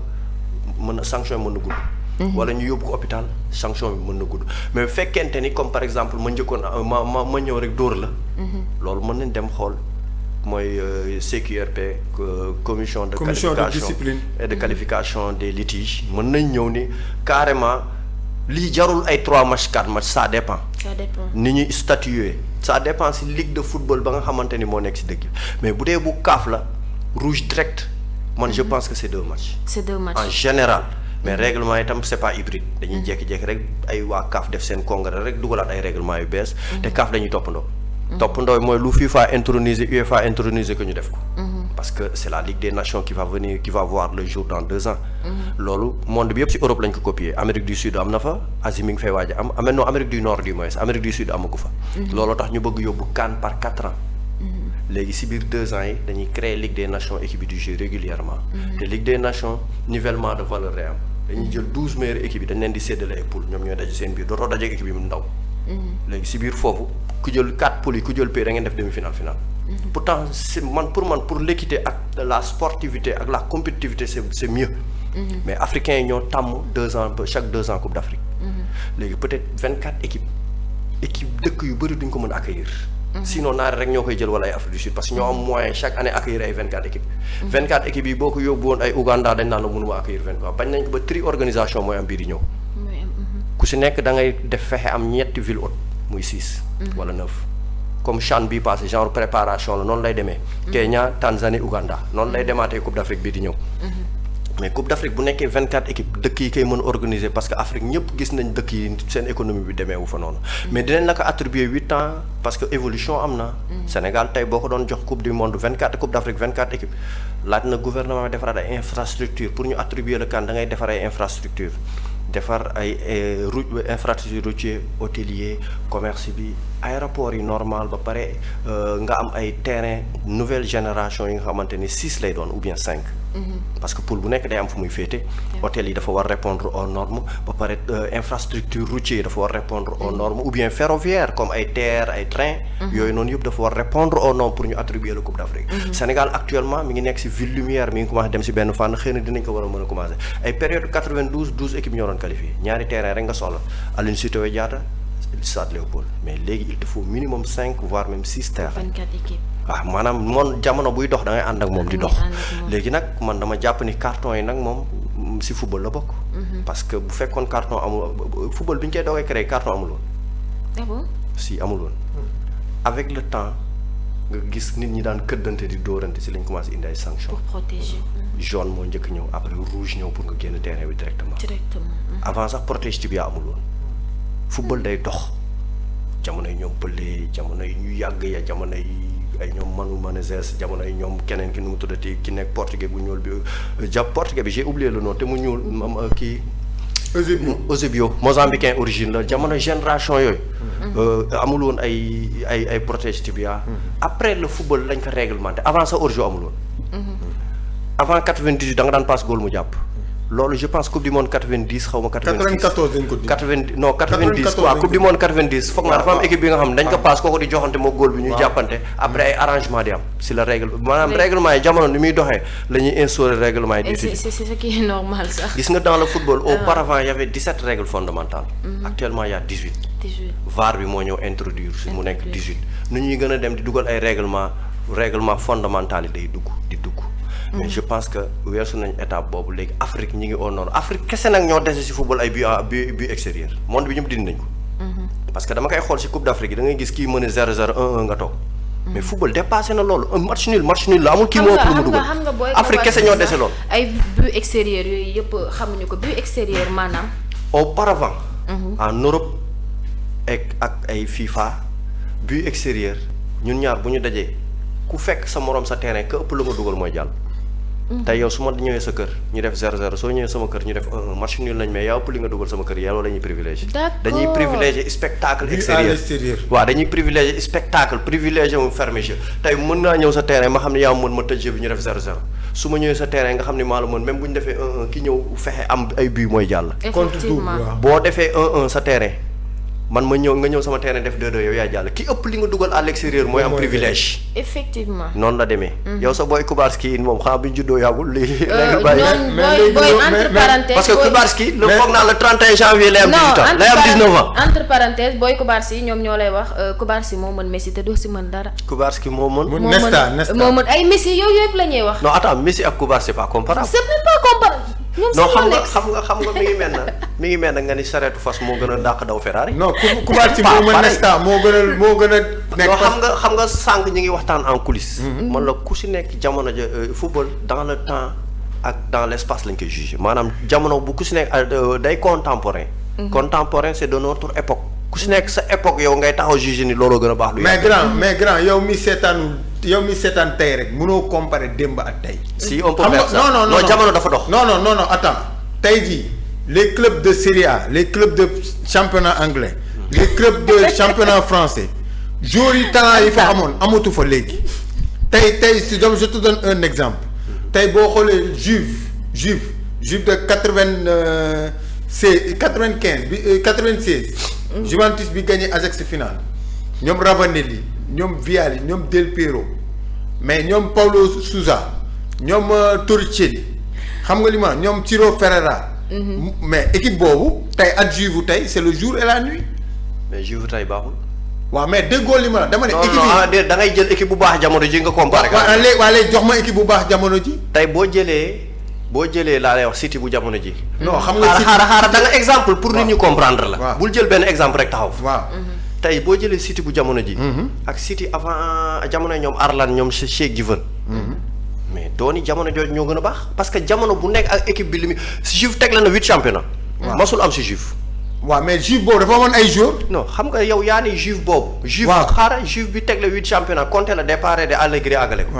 mën a sanction mën na gudd. wala ñu yóbbu ko hôpital sanction bi mën na gudd mais fekkente ni comme par exemple ma njëkkoon ma ñëw rek dóor la. loolu mën nañ dem xool. mooy CQRP commission de qualification discipline et de qualification des litiges mën nañ ñëw ni carrément lii jarul ay 3 matchs 4 matchs ça dépend. ni ñuy statuer ça dépend si ligue de football ba nga xamante ni moo nekk si dëkk mais bu dee bu CAF la rouge direct man je pense que c'est 2 matchs. c'est 2 matchs en général. mais règlement itam c'est pas hybride dañuy jékki-jékki rek ay waa CAF def seen congrès rek dugalaat ay règlement yu bees. te CAF dañuy toppandoo. toppandoo mooy lu FIFA intronisé UEFA intronisé que ñu def ko. parce que c'est la Ligue des Nations qui va voir le jour dans 2 ans. loolu monde bi yëpp ci Europe lañ ko copier Amérique du Sud am na fa Asie mi ngi fay waaj a am non Amérique du Nord du moins Amérique du Sud amagu fa. looloo tax ñu bëgg yóbbu CAN par 4 ans. léegi ci biir 2 ans yi dañuy créer Ligue des Nations équipe bi du jeu régulièrement. te Ligue des Nations nivellement de valeur day am. dañuy jël 12 meilleures équipes yi dañ leen di séddale ay poules ñoom ñooy daje seen biir dootoo daje équipe yi mu ndaw. léegi ci biir foofu ku jël 4 poules yi ku jël pay da ngeen def demi-finale finale. pourtant c'est pour l'équité ak la sportivité ak la compétitivité c'est mieux. mais africains yi ñoo tàmm 2 ans chaque 2 ans Coupe d'Afrique. léegi peut-être 24 équipes dëkk yu bëri duñ ko mën a accueillir. sinon naari rek ñoo koy jël wala ay Afrique du Sud parce que ñoo am moyen chaque année accueillir ay 24 équipes. 24 équipes yi boo ko yóbbu woon ay Ouganda dañ naan la mënuma accueillir 23 bañ nañ ko ba tri organisation mooy am biir yi ñëw. ku si nekk da ngay def fexe am ñetti ville hôte muy 6. wala 9. comme CHAN bii passé genre préparation la noonu lay demee. Kenya Tanzanie Ouganda noonu lay demaatee Coupe d'Afrique bii di ñëw. mais Coupe d'Afrique bu nekkee 24 équipes dëkk yi koy mën organiser parce que Afrique ñëpp gis nañ dëkk yi seen économie bi demeewu fa noonu. mais dinañ la ko attribuer 8 ans parce que évolution am na. Sénégal tey boo ko doon jox Coupe du monde 24 Coupe d'Afrique 24 équipes laaj na gouvernement defaraat ay infrastructure pour ñu attribuer le CAN da ngay defar ay infrastructure defar ay infrastructure routier hôtelier commerce bi aéroport yi normal ba pare nga am ay terrain nouvelle génération yi nga xamante ni 6 lay doon ou bien 5. parce que poule bu nekk day am fu muy féete. hôtel yi dafa war répondre aux normes ba pare infrastructure routier yi dafa war répondre aux normes ou bien ferroviaire comme ay TER ay train yooyu noonu yëpp dafa war répondre aux normes pour ñu attribuer la Coupe d'Afrique. Sénégal actuellement mi ngi nekk ci ville lumière mi ngi commencé dem ci benn fànn xëy na dinañ ko war a mën a commencer ay période 92 12 équipes ñoo doon qualifié ñaari terrain rek nga soxla Aline Sitoé Diatta Stade Léopold mais léegi il te faut minimum 5 voire même 6 terrains. 24 équipes. waaw maanaam moom jamono buy dox da ngay ànd ak moom di dox. léegi nag man dama jàpp ni carton yi nag moom ci football la bokk. parce que bu fekkoon carton amul football bi ñu koy doogee créé carton amul woon. ah bon si amul woon. avec le temps nga gis nit ñi daan këddante di dóorante ci lañ commencé indi ay sanctions. pour protéger. jaune moo njëkk ñëw après rouge ñëw pour nga génn terrain bi directement. avant sax protège tibia amul woon. football day dox jamono yi ñoom Pelé jamono yi ñu yàgg ya jamono yi ay ñoom Manu Menezes jamono yi ñoom keneen ki nu mu tuddati ki nekk portugais bu ñuul bi portugais bi j'ai oublié le nom te mu ñuul kii. Eusebio mozambicain origine la jamono génération yooyu. amul woon ay protège tibia. après le football lañ ko réglementé avant ça hors-jeu amul woon. avant 98 da nga daan passe goal mu jàpp. loolu je pense coupe du monde 90 xaw ma 94 dañ ko di 90 quoi coupe du monde 90 foog naa dafa am équipe bi nga xam dañ ko passe kooku di joxante moo góol bi ñuy jàppante après ay arrangement di am si la règle maanaam règlement yi jamono ni muy doxee la ñuy instaurer règlement yi c'est ce qui est normal sax. gis nga dans le football auparavant il y avait 17 règles fondamentales actuellement il y a 18 VAR bi moo ñëw introduire si mu nekk 18 nu ñuy gën a dem di dugal ay règlement fondamental yi day dugg di dugg mais je pense que weesu nañ étape boobu léegi Afrique ñi ngi au nord Afrique kese nag ñoo dese ci football ay but extérieur monde bi ñëpp dindi nañ ko. parce que dama koy xool ci Coupe d'Afrique yi da ngay gis kii mën a 0-0 1-1 nga toog. mais football dépassé na loolu un match nul la amul kii moo ëpp lu mu dugal. Afrique kese ñoo dese loolu. ay but extérieur yooyu yëpp xamuñu ko but extérieur maanaam. auparavant. en Europe ak ay FIFA but extérieur ñun ñaar bu ñu dajee ku fekk sa morom sa terrain ka ëpp la nga dugal mooy jàll. tey yow su ma ñëwee sa kër ñu def 0-0 soo ñëwee sama kër ñu def 1-1 match nul lañ mais yow ëpp li nga dugal sama kër yow la ñuy privilégié. dañuy privilégié spectacle extérieur. waaw dañuy privilégié spectacle privilégié mu fermé jeu tey mën naa ñëw sa terrain ma xam ne yaa mën ma tëj jeu bi ñu def 0-0 su ma ñëwee sa terrain nga xam ne maa la mën même bu ñu defee 1-1 ki ñëw fexe am ay but mooy jàll. effectivement boo defee 1-1 sa terrain man ma ñëw nga ñëw sama terrain def 2-2 yow yaa jàll ki ëpp li nga dugal à l'extérieur mooy am privilège. effectivement noonu la demee. yow sa booy Kubarski moom xam bi ñu juddoo yàggul léegi. booy entre parenthèses parce que Kubarski le foog naa le 31 janvier lay am 18 ans lay am 19 ans. entre parenthèses booy Kubarski ñoom ñoo lay wax Kubarski moo mën Messi te doo si mën dara. Kubarski moo mën. Nesta moo mën ay Messi yooyu yëpp la ñuy wax. non attends Messi ak Kubarski c'est pas comparable. c'est pas comparable. non xam nga mi ngi mel na nga ni sareetu fas moo gën a dàq daw Ferrari. non Kubarski moo mën Nesta moo gën a nekk xam nga sànq ñu ngi waxtaan en coulisses. man la ku si nekk jamono ja football dans le temps ak dans l'espace lañ koy juger maanaam jamono bu ku si nekk day contemporain. Contemporain c'est de notre époque ku si nekk sa époque yow ngay taxaw juger ni looloo gën a baax. mais grand yow mi seetaan tey rek mënoo comparer démb ak tey. si on peut faire ça non jamono dafa dox. non attends tey jii les clubs de Serie A les clubs de championnat anglais les clubs de championnat français joueurs yi talent yi fa amoon amatu fa léegi tey si je te donne un exemple tey boo xoolee Juve de 95 bi 96. Juventus bi gagné Ajax finale ñoom Ravanelli ñoom Vialli ñoom Del Piero mais ñoom Paulo Sousa ñoom Torricelli xam nga li ma ñoom Ciro Ferrara. mais équipe boobu tey ak Juve tey c'est le jour et la nuit. mais Juve tey baaxul. waaw mais déggoo li ma dama ne. équipe yi da ngay jël équipe bu baax jamono ji nga comparé. waaw léegi jox ma équipe bu baax jamono ji. tey boo jëlee laa lay wax City bu jamono ji. non xam nga xaaral da nga exemple pour nit ñu comprendre la. waaw bul jël benn exemple rek taxaw. waaw tey boo jëlee City bu jamono ji. ak City avant jamono ñoom Arlan ñoom Cheikh Diven. mais dooni jamono jooju ñoo gën a baax parce que jamono bu nekk ak équipe bi li muy Juve teg la na 8 championnat. masul am si Juve. waaw mais Juve boobu dafa amoon ay joueurs. non xam nga yow yaa ni Juve boobu. Juve bi teg la 8 championnat compté la départ de Allegri àggale ko.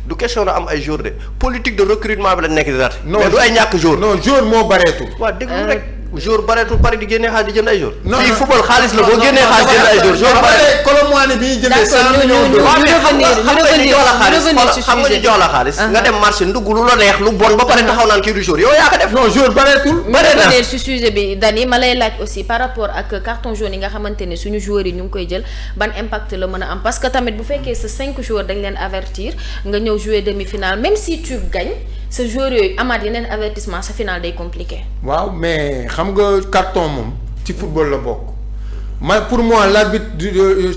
du question na am ay joueurs de politique de recrutement bi la nekk di rat. mais du ay ñàkk joueur. non joueur moo bareetul. waaw déglu rek. jour bareetul pare di génnee xaalis di jënd ay jour. fii football xaalis la boo génnee xaalis jënd ay jour. jour bareetul Colomboani bi jëndee 100 millions ñu xam nga ñu jox la xaalis nga dem marché ndugg lu la neex lu bon ba pare taxaw naan kii du jour yow yaa ko def. non jour bareetul. bare na si sujet bi Dani ma lay laaj aussi par rapport ak carton jaune yi nga xamante ne suñu joueurs yi ñu ngi koy jël ban impact la mën a am parce que tamit bu fekkee sa 5 joueurs dañ leen avertir nga ñëw jouer demi-finale même si tu gagnes sa joueur yooyu amaat yeneen avertissement sa finale day compliqué. waaw mais xam nga carton moom ci football la bokk pour moi l'arbitre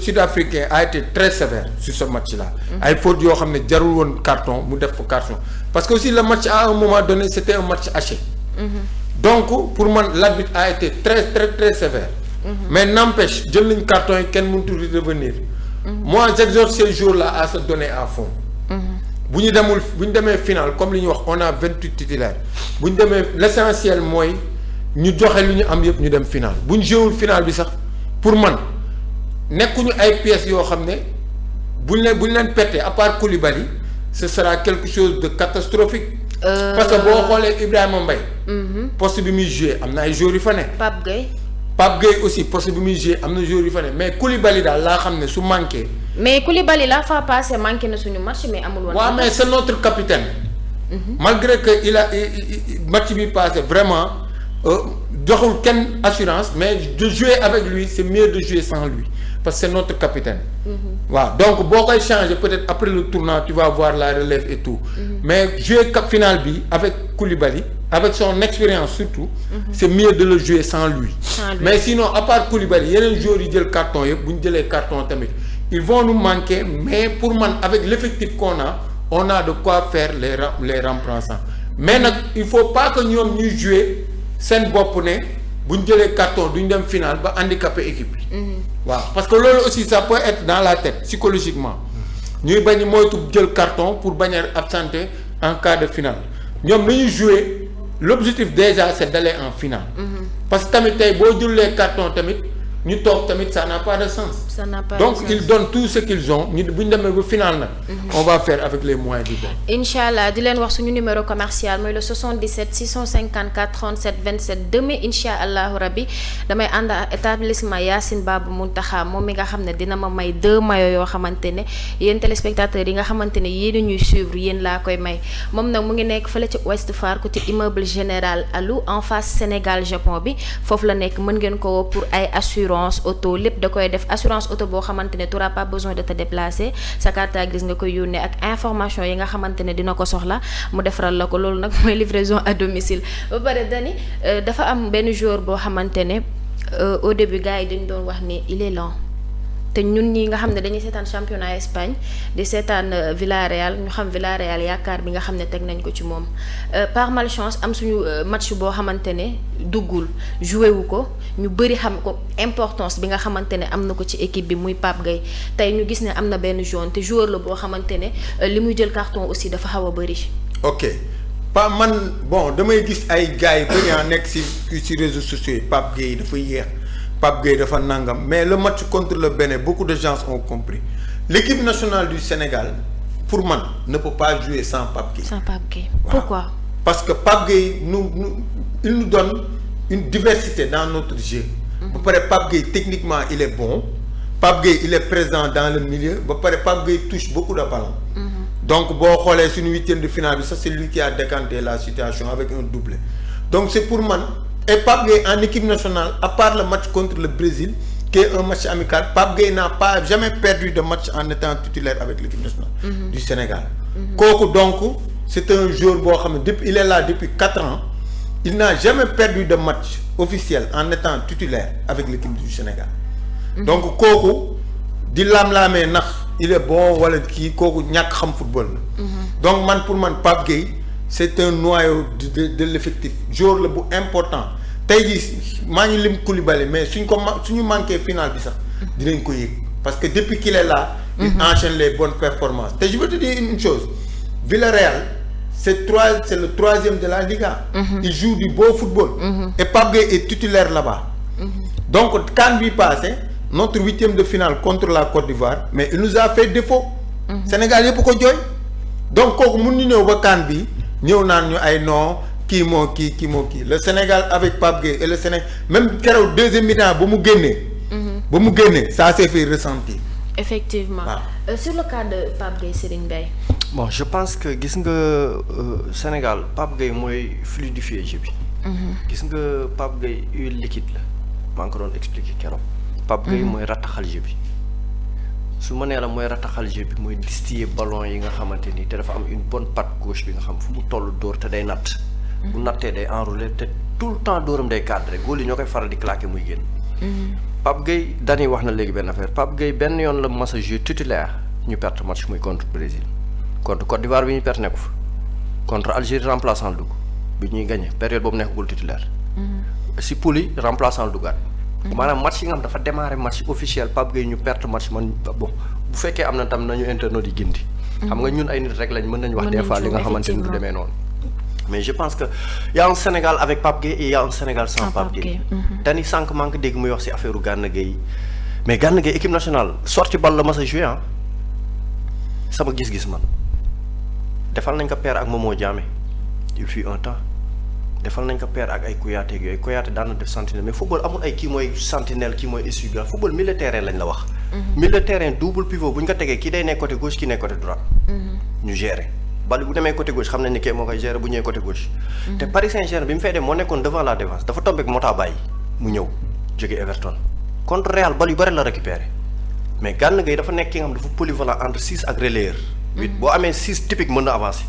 sud-africain a été très sévère sur ce match-là. ay fautes yoo xam ne jarul woon carton mu def fa carton parce que aussi le match à un moment donné c'était un match haché. donc pour man l'arbitre a été très très très sévère. mais n'empêche jël nañ carton yi kenn mënutul revenir. moi j'exhorte ces jours-là à se donner à fond. bu ñu demee finale comme li ñuy wax on a 28 titulaires bu ñu demee l'essentiel mooy ñu joxe lu ñu am yëpp ñu dem finale bu ñu joué finale bi sax pour man nekkuñu ay pièces yoo xam ne bu ñu leen pété à part Koulibaly ce sera quelque chose de catastrophique. parce que boo xoolee Ibrahima Mbaye. poste bi muy joué am na ay joueurs yu fa ne. Pape Gueye aussi poste bi muy joué am na joueurs yu fa ne mais Koulibaly daal laa xam ne su manqué. mais Koulibaly la fois passée manqué na suñu match mais amul woon. waaw mais c'est notre capitaine. malgré que match bi passé vraiment joxul kenn assurance mais de jouer avec lui c'est mieux de jouer sans lui parce que c'est notre capitaine. waaw donc boo koy changer peut-être après le tournoi tu vas voir la relève et tout. mais jouer cap finale bi avec Koulibaly avec son expérience surtout. c'est mieux de le jouer sans lui. mais sinon à part Koulibaly yeneen joueurs yi jël carton yëpp bu ñu jëlee carton tamit. ils vont nous manquer mais pour man avec l'effectif qu'on a on a de quoi faire les remplaçants mais nag il faut pas que ñoom ñuy jouer seen bopp ne bu ñu jëlee carton duñ dem finale ba handicapé équipe bi. waaw parce que loolu aussi ça peut être dans la tête psychologiquement ñuy bañ moytu jël carton pour bañ a absenter en cas de finale ñoom nañuy jouer l'objectif déjà c'est d'aller en finale. parce que tamit tey boo jëlee carton tamit ñu toog tamit ça n'a pas de sens. Ça n'a pas donc de sens. ils donnent tout ce qu'ils ont ñu bu ñu demee ba final nag. on va faire avec les moyens du bord. incha allah di leen wax suñu numéro commercial mooy le 77 654 37 27 demain incha allahu rabbi damay ànd ak établissement Yacine Babou Mountakha moom mi nga xam ne dina ma may 2 maillots yoo xamante ne yéen téléspectateurs yi nga xamante ne yéen ñuy suivre yéen laa koy may moom nag mu ngi nekk fële ci Ouest Foire côté immeuble général Alou en face Sénégal Japon bi foofu la nekk mën ngeen ko woo pour ay assurance auto lépp da koy def assurance auto boo xamante ne tu n'auras pas besoin de te déplacer sa carte grise nga koy yónnee ak information yi nga xamante ne dina ko soxla mu defaral la ko loolu nag mooy livraison à domicile ba pare dani dafa am benn jour boo xamante ne au début gars yi dañu doon wax ni il est lent te ñun ñi nga xam ne dañuy seetaan championnat Espagne di seetaan Villarreal ñu xam Villarreal yaakaar bi nga xam ne teg nañ ko ci moom par malchance am suñu match boo xamante ne duggul joué wu ko ñu bëri xam ko importance bi nga xamante ne am na ko ci équipe bi muy Pape Gueye tey ñu gis ne am na benn jaune te joueur la boo xamante ne li muy jël carton aussi dafa xaw a bëri. ok pa man bon damay gis ay gars yi bëri nekk ci réseaux sociaux yi Pape Gueye dafa yéex. Pape Gueye dafa nangam mais le match contre le Bénin beaucoup de gens ont compris l'équipe nationale du Sénégal pour man ne peut pas jouer sans Pape Gueye. Sans Pape Gueye. Wow. Pourquoi? Parce que Pape Gueye il nous donne une diversité dans notre jeu. Ba pare Pape Gueye techniquement il est bon Pape Gueye il est présent dans le milieu ba pare Pape Gueye touche beaucoup de ballons. Donc boo xoolee suñu 8e de finale bi ça c'est lui qui a décanté la situation avec un doublé donc c'est pour man. Et Pape Gueye en équipe nationale à part le match contre le Brésil qui est un match amical Pape Gueye n'a pas jamais perdu de match en étant titulaire avec l'équipe nationale du Sénégal kooku donc c'est un joueur boo xam ne depuis il est là depuis 4 ans il n'a jamais perdu de match officiel en étant titulaire avec l'équipe du Sénégal donc kooku di laam-laamee ndax il est bon wala kii kooku ñàkk xam football la donc man pour man Pape Gueye c'est un noyau de l'effectif joueur la bu important tey jii maa ngi lim Koulibaly mais suñu manqué final bi sax dinañ ko yëg parce que depuis qu'il est là il enchaîne les bonnes performances te je veux te dire une chose Villarreal c'est le 3e de la Liga il joue du beau football et Pape Gueye est titulaire là-bas donc CAN bi passé notre 8e de finale contre la Côte d'Ivoire mais il nous a fait défaut Sénégal yëpp ko jooy donc kooku mun ñu ñëw ba CAN bi ñëw naan ñu ay non kii moo kii le Sénégal avec Pape Gueye et le Sénégal même keroog 2e mi-temps ba mu génnee ça s'est fait ressentir. Effectivement. Sur le cas de Pape Gueye Serigne Mbaye. Bon je pense que gis nga Sénégal Pape Gueye mooy fluidifier jeu bi. gis nga Pape Gueye huile liquide la maa ngi ko doon expliquer keroog. Pape Gueye mooy rattaxal jeu bi. su ma nee la mooy rataxal jeu bi mooy distiller ballon yi nga xamante ni te dafa am une bonne patte gauche bi nga xam fu mu toll dóor te day natt. bu nattee day enroulé te tout le temps dóoram day cadré góol yi ñoo koy faral di claquer muy génn. Pape Gueye Dany wax na léegi benn affaire Pape Gueye benn yoon la mas a joué titulaire ñu perte match muy contre Brésil contre Côte d'Ivoire bi ñu perte nekku fa contre Algérie remplaçant dugg bi ñuy gagné période boobu nekkagul titulaire. si poule yi remplaçant duggaat. maanaam match yi nga xam dafa démarrer match officiel Pape Gueye ñu perte match man bon bu fekkee am na tam nañu internautes yi gindi. xam nga ñun ay nit rek lañ mën nañu wax des fois li nga xamante ni du demee noonu. mais je pense que y a un Sénégal avec Pape Gueye et y a un Sénégal sans Pape Gueye. Dany sànq maa ngi dégg muy wax ci affaire Gana Gueye mais Gana Gueye équipe nationale sorti bal la mas a joué ah sama gis-gis man defal nañ ko paire ak Momo Diamé il fut un temps. defal nañ ko paire ak ay Kouyaté ak yooyu Kouyaté daan na def sentinelle mais football amul ay kii mooy sentinelle kii mooy essuie-glace football milieu de terrain lañ la wax. milieu de terrain double pivot bu ñu ko tegee kii day nekk côté gauche kii nekk côté droit. ñu gérer bal bu demee côté gauche xam nañ ni kii moo koy gérer bu ñëwee côté gauche. te Paris Saint-Germain bi mu fay dem moo nekkoon devant la défense dafa tombé ak Mota Baye mu ñëw jóge Everton contre Real bal yu bëri la récupéré mais Gana Gueye dafa nekk ki nga xam dafa polyvalent entre 6 ak relayeur. 8 boo amee 6 typique mën na avancer.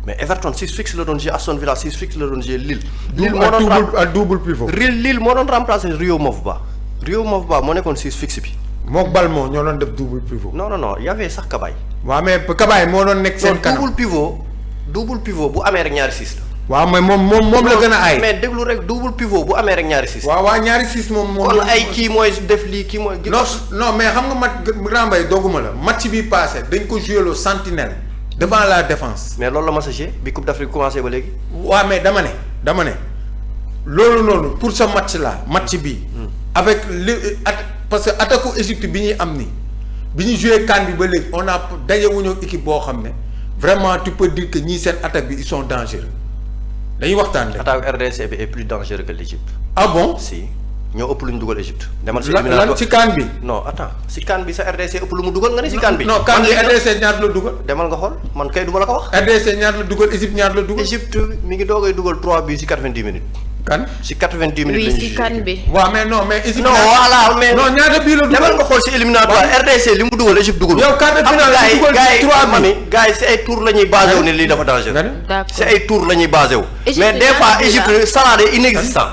mais Everton 6 fixe la doon jouer Aston Villa 6 fixe la doon jouer Lille. Lille moo doon double pivot. Lille moo doon remplacer Rio Mavba moo nekkoon 6 fixe bi. mook Balmo ñoo doon def double pivot. non y avait sax Kabaye. waaw mais Kabaye moo doon nekk seen kanam double pivot bu amee rek ñaari 6 la. waaw mais moom la gën a aay. mais déglu rek double pivot bu amee rek ñaari 6. waaw ñaari 6 moom. kon ay kii mooy def lii kii mooy. non mais xam nga match Grand Mbaye dogguma la match bi passé dañ ko joué loo sentinelle. devant la défense. mais loolu la mas a joué bi Coupe d'Afrique commencé ba léegi. waaw mais dama ne loolu noonu pour ce match là match bi avec li ak parce que attaque Égypte bi ñuy am ni bi ñu joué CAN bi ba léegi on a dajewuñu équipe boo xam ne vraiment tu peux dire que ñii seen attaque bi ils sont dangereux dañuy waxtaan rek. attaque RDC bi est plus dangereux que l'Égypte. Ah bon? Si ñoo ëpp lu ñu dugal Égypte. demal si lan ci CAN bi. non attends si CAN bi sa RDC ëpp lu mu dugal nga ne si CAN bi. non CAN bi RDC ñaar la dugal. demal nga xool man kay du ma la ko wax. RDC ñaar la dugal Égypte ñaar la dugal. Égypte mi ngi doogay dugal 3 buts si 90 minutes. kan si 90 minutes. oui si CAN bi. waaw mais non mais. Égypte non voilà mais non ñaata bii la dugal. demal nga xool si éliminatoire RDC li mu dugal Égypte dugal. yow quart de finale la dugal ci 3 bi gars yi si ay tour la ñuy basé wu ne lii dafa dangereux. d'accord si ay tour la ñuy basé wu. mais des fois Égypte Salah est inexistant.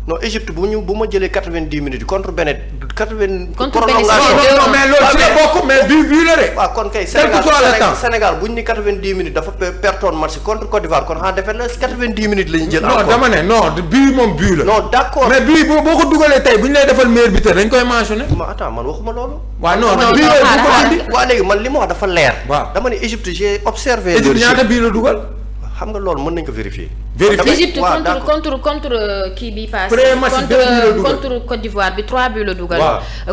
non Égypte bu ma jëlee 90 minutes contre Bénin 80. contre prolongation non mais loolu ci la bokk mais bii la de. waaw kon kay Sénégal bu ñu ni 90 minutes dafa pertoon match contre Côte d'Ivoire kon xanaa defet la 90 minutes la ñu jël. non dama ne non bii moom bii la. non d'accord mais bii boo ko dugalee tey bu ñu lay defal meilleur buteur dañ koy mentionné. ma attends man waxuma loolu. waaw non bii la bu ko indi. waaw léegi man li ma wax dafa leer. waaw dama ne Égypte j'ai observé. Égypte ñaata bii la dugal. xam nga loolu mën nañ ko vérifier. Égypte contre kii bi passé. contre Côte d'Ivoire bi 3 buts la dugal.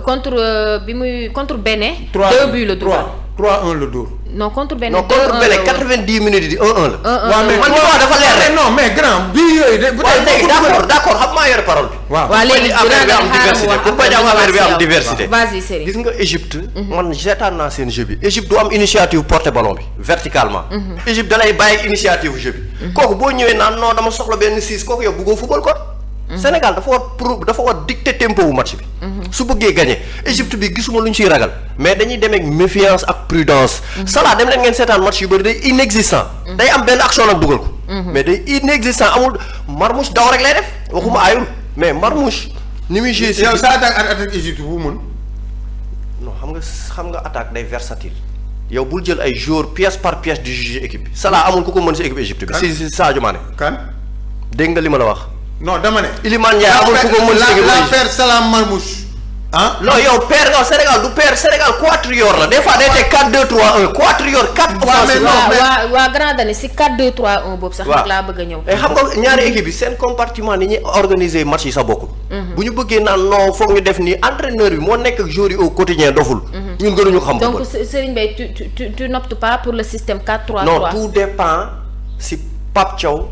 contre Bénin. 2 buts la dugal. 3-1 la dóor. non contre Bénin. non contre Bénin 90 minutes di 1-1 la. waaw mais man li ma wax dafa leer rek. non mais grand bii yooyu de. bu léegi d'accord xam maa yor parole bi. waaw léegi affaire bi am diversité pour bañ am affaire bi am diversité. vas-y Serigne. gis nga Égypte. man seetaan naa seen jeu bi Égypte du am initiative porter ballon bi verticalement. Égypte da lay bàyyi initiative jeu bi. kooku boo ñëwee naan non dama soxla benn 6 kooku yow bëggoo football ko. Sénégal dafa war dicter tempo wu match bi. su bëggee gagner Égypte bi gisuma lu ñu ciy ragal mais dañuy demee ak méfiance ak prudence. Salah dem leen ngeen seetaan match yu bëri day inexistant. day am benn action nag dugal ko. mais day inexistant amul Marmouche daw rek lay def waxuma aayul mais Marmouche ni muy jouer. yow sa attaque Égypte bu mun. non xam nga attaque day versatile. yow bul jël ay joueurs pièce par pièce di juger équipe bi Salah amul ku ko mën si équipe Égypte bi. si Sadio Mané. kan dégg nga li ma la wax. non dama ne. Iliman Ndiaye amul ku ko mën si équipe la paire Salah Marmouche. ah non yow paire nga Sénégal du paire Sénégal quatuor la des fois day teg 4-2-3-1 quatuor 4 offensive. waa grand dani si 4-2-3-1 boobu sax. nag laa bëgg a ñëw. xam nga ñaari équipe yi seen compartiment ni ñuy organiser match yi sax bokkul. bu ñu bëggee naan non foog ñu def nii entraîneur bi moo nekk ak joueurs yi au quotidien doful. ñun gënuñu xam. donc Serigne Mbaye tu n'optes pas pour le système 4-3-3. non tout dépend si Pape Thiaw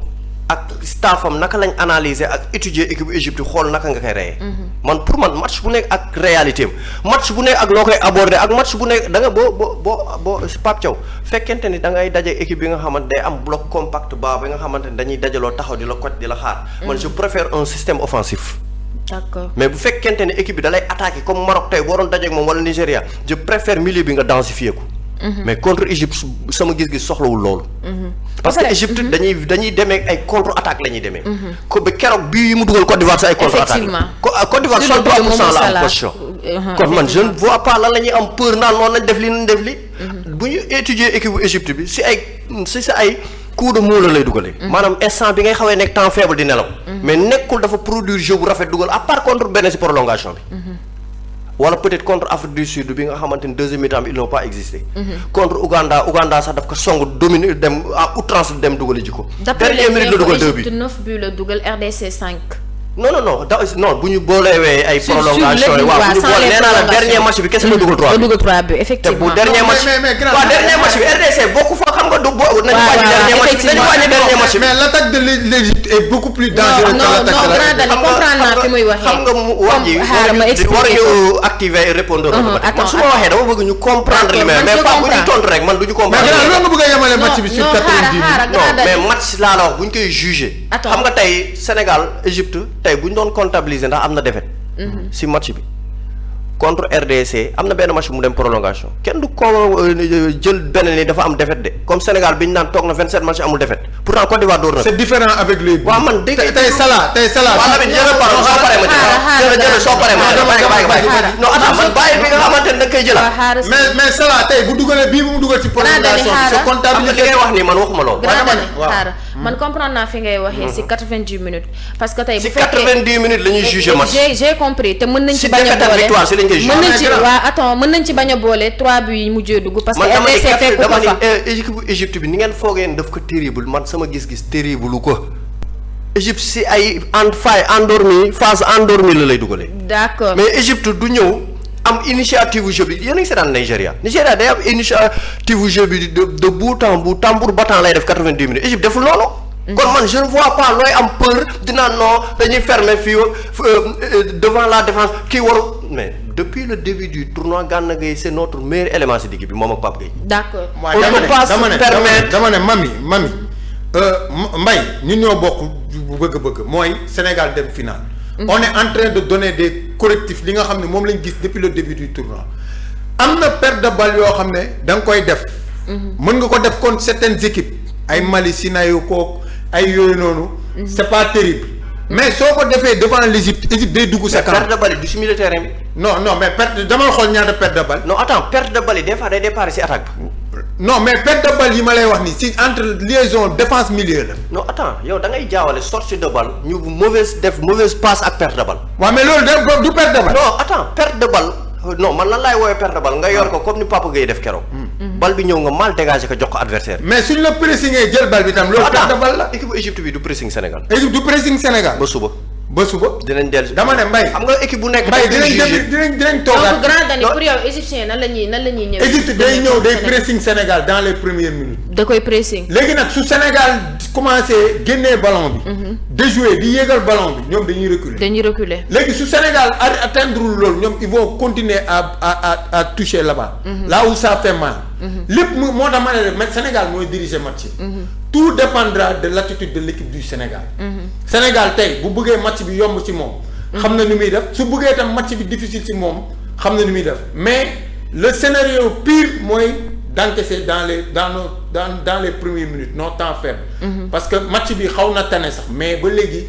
ak staffam naka lañ analyser ak étudier équipe Égypte xool naka nga koy reyee. man pour man match bu nekk ak réalité am match bu nekk ak loo koy aborder ak match bu nekk da nga boo Pape Thiaw fekkente ni da ngay daje équipe bi nga xamante day am bloc compact ba nga xamante ni dañuy dajaloo taxaw di la coach di la xaar. man je préfère un système offensif. d'accord mais bu fekkente ne équipe bi da lay attaquer comme Maroc tey boo doon dajeeg moom wala Nigéria je préfère milieu bi nga densifier ko. mais contre Égypte sama gis-gis soxlawul loolu. parce que Égypte dañuy demee ay contre attaque la ñuy demee. ko ba keroog bii yi mu dugal Côte d'Ivoire sa ay contre attaque Côte d'Ivoire 63% la am position. kon man je ne vois pas lan la ñuy am peur naan noonu nañ def li bu ñu étudier équipe bu Égypte bi si sa ay coup de moula lay dugalee. maanaam instant bi ngay xawee nekk temps faible di nelaw. mais nekkul dafa produire jeu bu rafet dugal à part contre Bénin si prolongation bi. wala peut-être contre Afrique du Sud bi nga xamante ni deuxième mi-temps bi ils n'ont pas existé. contre Ouganda sax daf ko song dominer dem à outrance dem dugali ji ko. dernière minute la dugal 2 buts. 9 buts la dugal RDC 5. non bu ñu boolewee ay prolongation yi waaw bu ñu boole nee naa la dernier match bi kese la dugal 3 buts. la dugal 3 buts effectivement. te bu dernier match waaw dernier match bi RDC bokku fa xam nga du bo nañu wàññi dernier match bi mais l'attaque de l'Égypte est beaucoup plus dangereuse que l'attaque de la comprendre naa fi muy waxee. xam nga mu wax ji war ñu activer répondeur automatique man su ma waxee dama bëgg ñu comprendre li mais pas bu ñu tontu rek man du ñu comprendre. mais loolu nga bëgg a yemale match bi sur 90 minutes. non mais match laa la wax bu ñu koy juger. xam nga tey Sénégal Égypte tey bu ñu doon comptabiliser ndax am na défaite. si match bi contre RDC am na benn match bu mu dem prolongation kenn du ko jël benn ni dafa am défaite de comme Sénégal bi ñu naan toog na 27 match amul défaite pourtant Côte d'Ivoire door na. c'est différent avec les. waaw man dégg tey Salah. waaw Lamine jëlal parole soo paree ma jël soo paree ma jël non attends man bàyyi bi nga xamante ne da nga koy jëlaat. mais Salah tey bu dugalee bii bu mu dugal ci prolongation c'est comptabilisé. li ngay wax nii man waxuma loolu. man comprendre naa fi ngay waxee si 90 minutes parce que tey bu fekkee si 90 minutes la ñuy juger match. j'ai compris te mën nañ ci bañ a boole mën nañ ci bañ a boole 3 buts yi mujjee dugg parce que RDC fekk ko fa équipe bu Égypte bi ni ngeen foogee daf ko terrible man sama gis-gis terrible ko Égypte si ay phase endormie la lay dugalee. d'accord mais Égypte du ñëw am initiative jeu bi yéen a ngi seetaan Nigéria day am initiative jeu bi de bout en bout tambour battant lay def 90 minutes Égypte deful loolu. kon man je ne vois pas looy am peur dinaa non dañuy fermer fii devant la défense kii waru mais depuis le début du tournoi Gana Gueye c'est notre meilleur élément si digg bi moom ak Pape Gueye. d'accord on ne peut pas se permettre dama ne mami Mbaye ñun ñoo bokk bu bëgg-bëgg mooy Sénégal dem final. On est en train de donner des correctifs li nga xam ne moom lañ gis depuis le début du tournoi am na perte de balle yoo xam ne da nga koy def. mën nga ko def contre certaines équipes ay Mali Sinayo kook ay yooyu noonu. c'est pas terrible. mais soo ko defee devant l'Égypte day dugg sa camp. perte de balle du si milieu terrain bi. non mais perte dama xool ñaata perte de balle. non attends perte de balle yi des fois day départ si attaque bi. non mais perte de balle yi ma lay wax ni si entre liaison défense milieu la. non attends yow da ngay jaawale sortie de balle ñu mauvaise passe ak perte de balle. waaw mais loolu du perte de balle. non attends perte de balle non man lan laay woowee perte de balle nga yor ko comme ni Papa Gueye def keroog. balle bi ñëw nga mal dégagé ko jox ko adversaire. mais suñ la pressingee jël balle bi tam loolu perte de balle la. équipe bu Égypte bi du pressing Sénégal. équipe du pressing Sénégal. ba suba dinañ dellu dama ne Mbaye. xam nga équipe bu nekk. Mbaye dinañ toogaat. donc grand Dani pour yow égyptien nan la ñuy ñëwee. Égypte day ñëw day pressing Sénégal dans les premières minutes. da koy pressing. léegi nag su Sénégal commencé génnee ballon bi. déjouer di yéegal ballon bi ñoom dañuy reculer. léegi su Sénégal atteindre loolu ñoom ils vont continuer à toucher là-bas. là où ça fait mal. lépp moo tax ma ne Sénégal mooy diriger match yi. tout dépendra de l'attitude de l'équipe du Sénégal. Sénégal tey bu bëggee match bi yomb ci moom. xam na ni muy def su bëggee tam match bi difficile ci moom xam na ni muy def mais le scénario pire mooy d'encaisser dans les premières minutes nos temps faibles. parce que match bi xaw na tane sax mais ba léegi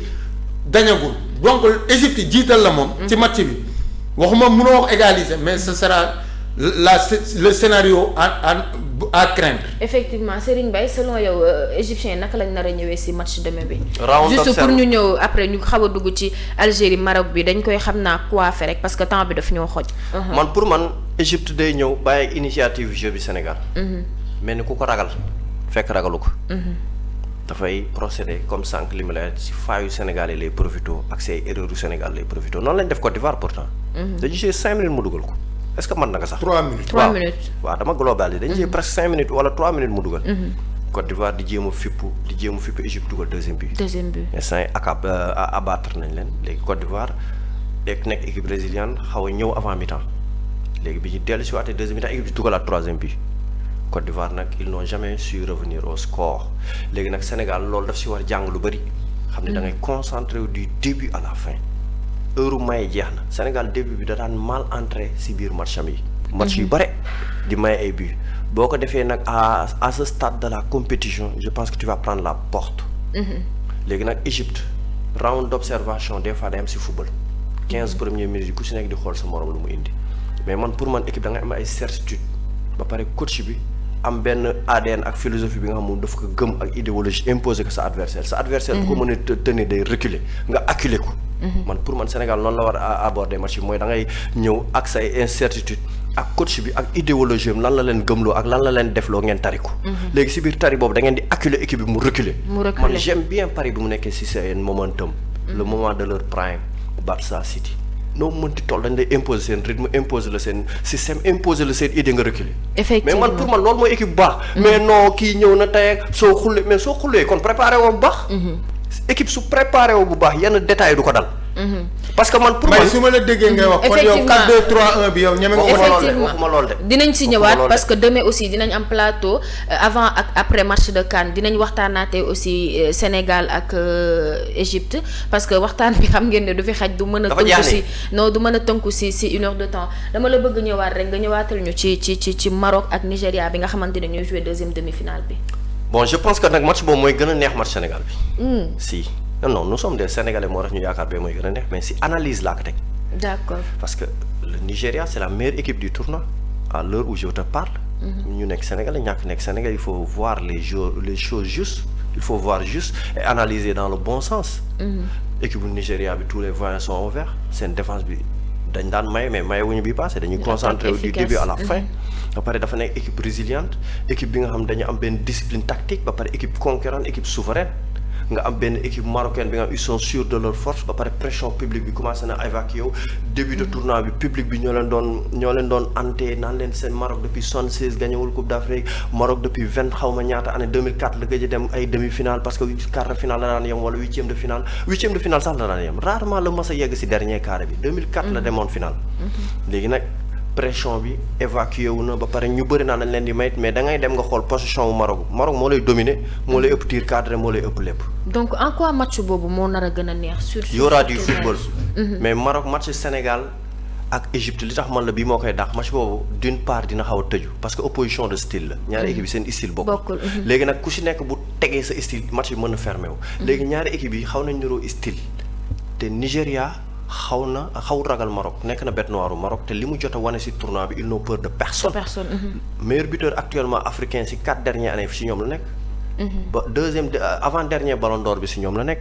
dañagul donc Égypte jiital la moom. ci match bi waxuma mënoo wax égaliser mais ce sera le scénario à craindre. effectivement Serigne Baye selon yow égyptien naka lañ nar a ñëwee ci match demain bi. juste pour ñu ñëw après ñu xaw a dugg ci Algérie Maroc bi dañ koy xam naa coiffé rek parce que temps bi daf ñoo xoj. man pour man Égypte day ñëw bàyyi initiative jeu bi Sénégal. mel ni ku ko ragal fekk ragalu ko. dafay procéder comme sànq li ma lay ci faayu Sénégal yi lay profité ak say erreurs yu Sénégal lay profité noonu lañ def Côte d'Ivoire pourtant. dañu see 5 minutes mu dugal ko. est-ce que mën na ko sax. 3 minutes 3 minutes. waaw dama global yi dañu jël presque 5 minutes wala 3 minutes mu dugal. Côte d'Ivoire di jéem a fippu Égypte dugal deuxième but. instant yi abattre nañ leen léegi Côte d'Ivoire nekk équipe brésilienne xaw a ñëw avant mi-temps léegi bi ñu dellu si waatee deuxième mi-temps équipe bi dugalaat troisième but. Côte d'Ivoire nag ils n'ont jamais su revenir au score léegi nag Sénégal loolu daf si war jàng lu bëri. xam ne da ngay concentré wu du début à la fin. heure may jeex na Sénégal début bi da daan mal entré si biir match am yi. match yu bare di may ay buts boo ko defee nag à ce stade de la compétition je pense que tu vas prendre la porte. léegi nag Égypte round d'observation des fois day am si football. 15 premières minutes yi ku si nekk di xool sa morom lu mu indi mais man pour man équipe da nga am ay certitude ba pare coach bi am benn ADN ak philosophie bi nga xam moom daf ko gëm ak idéologie imposer ko sa adversaire bu ko mën a tenir day reculer nga acculer ko. man pour man Sénégal noonu la war a aborder match bi mooy da ngay ñëw ak say incertitude ak coach bi ak idéologie am lan la leen gëmloo ak lan la leen defloo ngeen tari ko. léegi si biir tari boobu da ngeen di acculer équipe bi mu reculer. man j'aime bien Paris bi mu nekkee si seen momentum. le moment de leur prime Barça City. noo mënti toll dañ lay imposer seen rythme imposer la seen système imposer la seen idée nga reculer. effectivement mais man pour man loolu mooy équipe bu baax. mais non kii ñëw na tey soo xullee kon préparé woo bu baax. équipe su préparé woo bu baax yenn détails du ko dal. parce que man pour man su ma la déggee ngay wax. kon yow 4-2-3-1 bi yow ñeme nga ko. waxuma lool de dinañ si ñëwaat parce que demain aussi dinañ am plateau avant ak après match de CAN dinañ waxtaanaatee aussi Sénégal ak Égypte parce que waxtaan bi xam ngeen ne du fi xaj du mën a tënku si non du mën a tënku si 1 heure de temps dama la bëgg ñëwaat rek nga ñëwaatal ñu ci Maroc ak Nigéria bi nga xamante ne ñooy jouer deuxième demi-finale bi. bon je pense que nag match boobu mooy gën a neex match Sénégal bi. si non nous sommes des Sénégalais moo tax ñu yaakaar ba mooy gën a neex mais si analyse laa ko teg. d'accord parce que le Nigeria c'est la meilleure équipe du tournoi à l'heure où je te parle. ñu nekk Sénégalais ñàkk nekk Sénégalais il faut voir les choses justes il faut voir juste et analyser dans le bon sens. équipe bu Nigeria bi tous les voyants sont au vert seen défense bi dañ daan maye mais maye wuñu bi passé dañuy concentré du début à la fin. ba pare dafa nekk équipe résiliente équipe bi nga xam dañu am benn discipline tactique ba pare équipe conquérante équipe souveraine nga am benn équipe marocaine bi nga xam ils sont sûrs de leur force ba pare pression publique bi commencé na évacuer yow début de tournoi bi public bi ñoo leen doon ante naan leen seen Maroc depuis 76 gañewul Coupe d'Afrique Maroc depuis 20 xaw ma ñaata année 2004 la gëj a dem ay demi-finale parce que quart de finale la daan yem wala huitième de finale sax la daan yem rarement la mas a yegg si dernier quart bi 2004 la demoon finale léegi nag pression bi évacué wu na ba pare ñu bëri naa dañ leen di mayit mais da ngay dem nga xool position wu Maroc moo lay dominer moo lay ëpp tir cadré moo lay ëpp lépp. donc en quoi match boobu moo nar a gën a neex. sur y aura du football. mais Maroc match Sénégal ak Égypte li tax man la bii moo koy dàq match boobu d'une part dina xaw a tëju parce que opposition de style la. ñaari équipe yi seen style bokkul. léegi nag ku si nekk bu tegee sa style match bi mën na fermé wu. léegi ñaari équipe yi xaw nañ niroo style te Nigéria. xaw ragal Maroc nekk na bête noire Maroc te li mu jot a wane ci tournoi bi ils n'ont peur de personne. meilleur buteur actuellement africain ci 4 dernières années ci ñoom la nekk. ba avant dernier ballon d'or bi ci ñoom la nekk.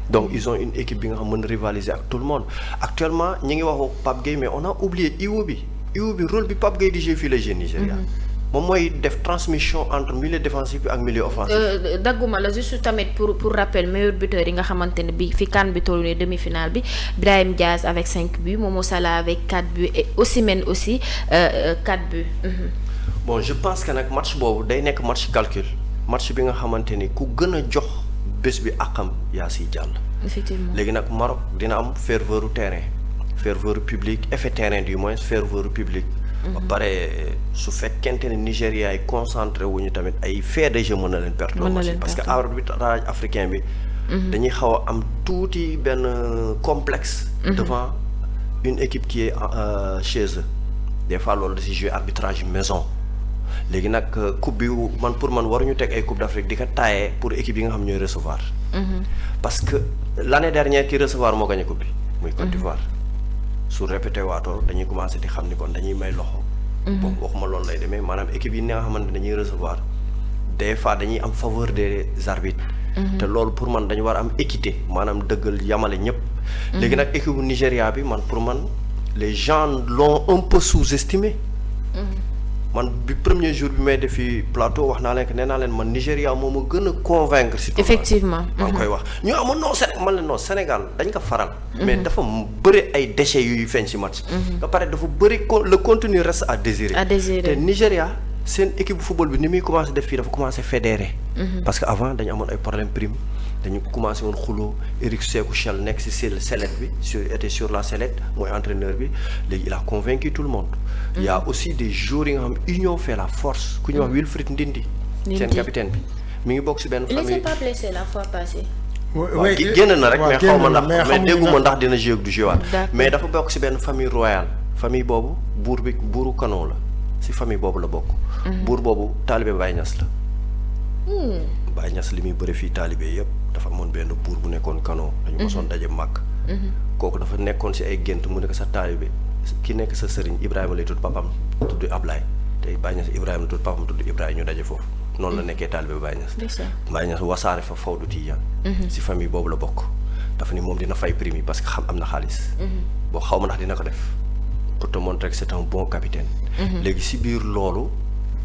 donc ils ont une équipe bi nga xam mën rivaliser ak tout le monde actuellement ñi ngi wax Pape Gueye mais on a oublié Iwo bi rôle bi Pape Gueye di jouer fii la jeune Nigéria. moom mooy def transmission entre milieu défensif bi ak milieu offensif. dagguma la juste tamit pour rappel meilleur buteur yi nga xamante ne bi fi CAN bi tollu ne demi-finale bi Brahim Diaz avec 5 buts Momo Salah avec 4 buts et Osimhen aussi 4 buts. bon je pense que nag match boobu day nekk match calcul match bi nga xamante ni ku gën a jox bés bi àqam yaa siy jàll. effectivement léegi nag Maroc dina am ferveur terrain ferveur public effet terrain du moins ferveur public. ba pare su fekkente ne Nigéria yi concentré wuñu tamit ay fait de jeu mën na leen perdre aussi parce que arbitrage africain bi dañuy xaw a am tuuti benn complexe devant une équipe qui est chez eux des fois loolu da si jouer arbitrage maison léegi nag coupe bi pour man waruñu teg ay coupe d'Afrique di ko taayee pour équipe yi nga xam ñooy recevoir parce que l'année dernière ki recevoir moo gagné coupe bi muy Côte d'Ivoire su répété waatoo dañuy commencé di xam ni kon dañuy may loxo. bon waxuma loolu lay demee maanaam équipe yi nga xamante ne dañuy recevoir des fois dañuy am faveur des arbitres. te loolu pour man dañu war a am équité maanaam dëggal yamale ñëpp. léegi nag équipe bu Nigéria bi pour man les gens l'ont un peu sous-estimé. man bi premier jour bi may def fi plateau wax naa leen que nee naa leen man Nigéria moo ma gën a convaincre si effectivement maa ngi koy wax ñu amoon non Sénégal dañ ko faral mais dafa bëri ay déchets yuy feeñ si match ba pare dafa bëri le contenu reste à désirer te Nigéria seen équipe bu football bi ni muy commencé def fii dafa commencé fédéré parce que avant dañu amoon ay problème prime dañu commencé woon xuloo Eric Sékou Chel nekk si sellette bi était sur la sellette mooy entraîneur bi léegi il a convaincu tout le monde il y a aussi des joueurs yi nga xam union fait la force ku ñuy wax Wilfried Ndindi seen capitaine bi mi ngi bokk si benn famille. il s'est pas blessé la fois passée. waaw génn na rek mais xaw ma ndax mais dégguma ndax dina jouer du jouer mais dafa bokk si benn famille royale famille boobu buuru Kano la si famille boobu la bokk. buur boobu taalibe Baye Niass la. Baye Niass li muy bëri fii taalibe yëpp dafa amoon benn buur bu nekkoon Kano. dañu mosoon daje màgg. kooku dafa nekkoon si ay gént mu nekk sa taalibe ki nekk sa sëriñ Ibrahima lay tudd papam tudd Ablaye te Baye Niass Ibrahima tudd papam tudd Ibrahima ñu daje foofu. noonu la nekkee taalibe Baye Niass. Baye Niass wasaare fa Fawdu Tijaan. si famille boobu la bokk. dafa ni moom dina fay prime yi parce que am na xaalis. boo xaw ma ndax dina ko def pour te montrer que c'est un bon capitaine. léegi si biir loolu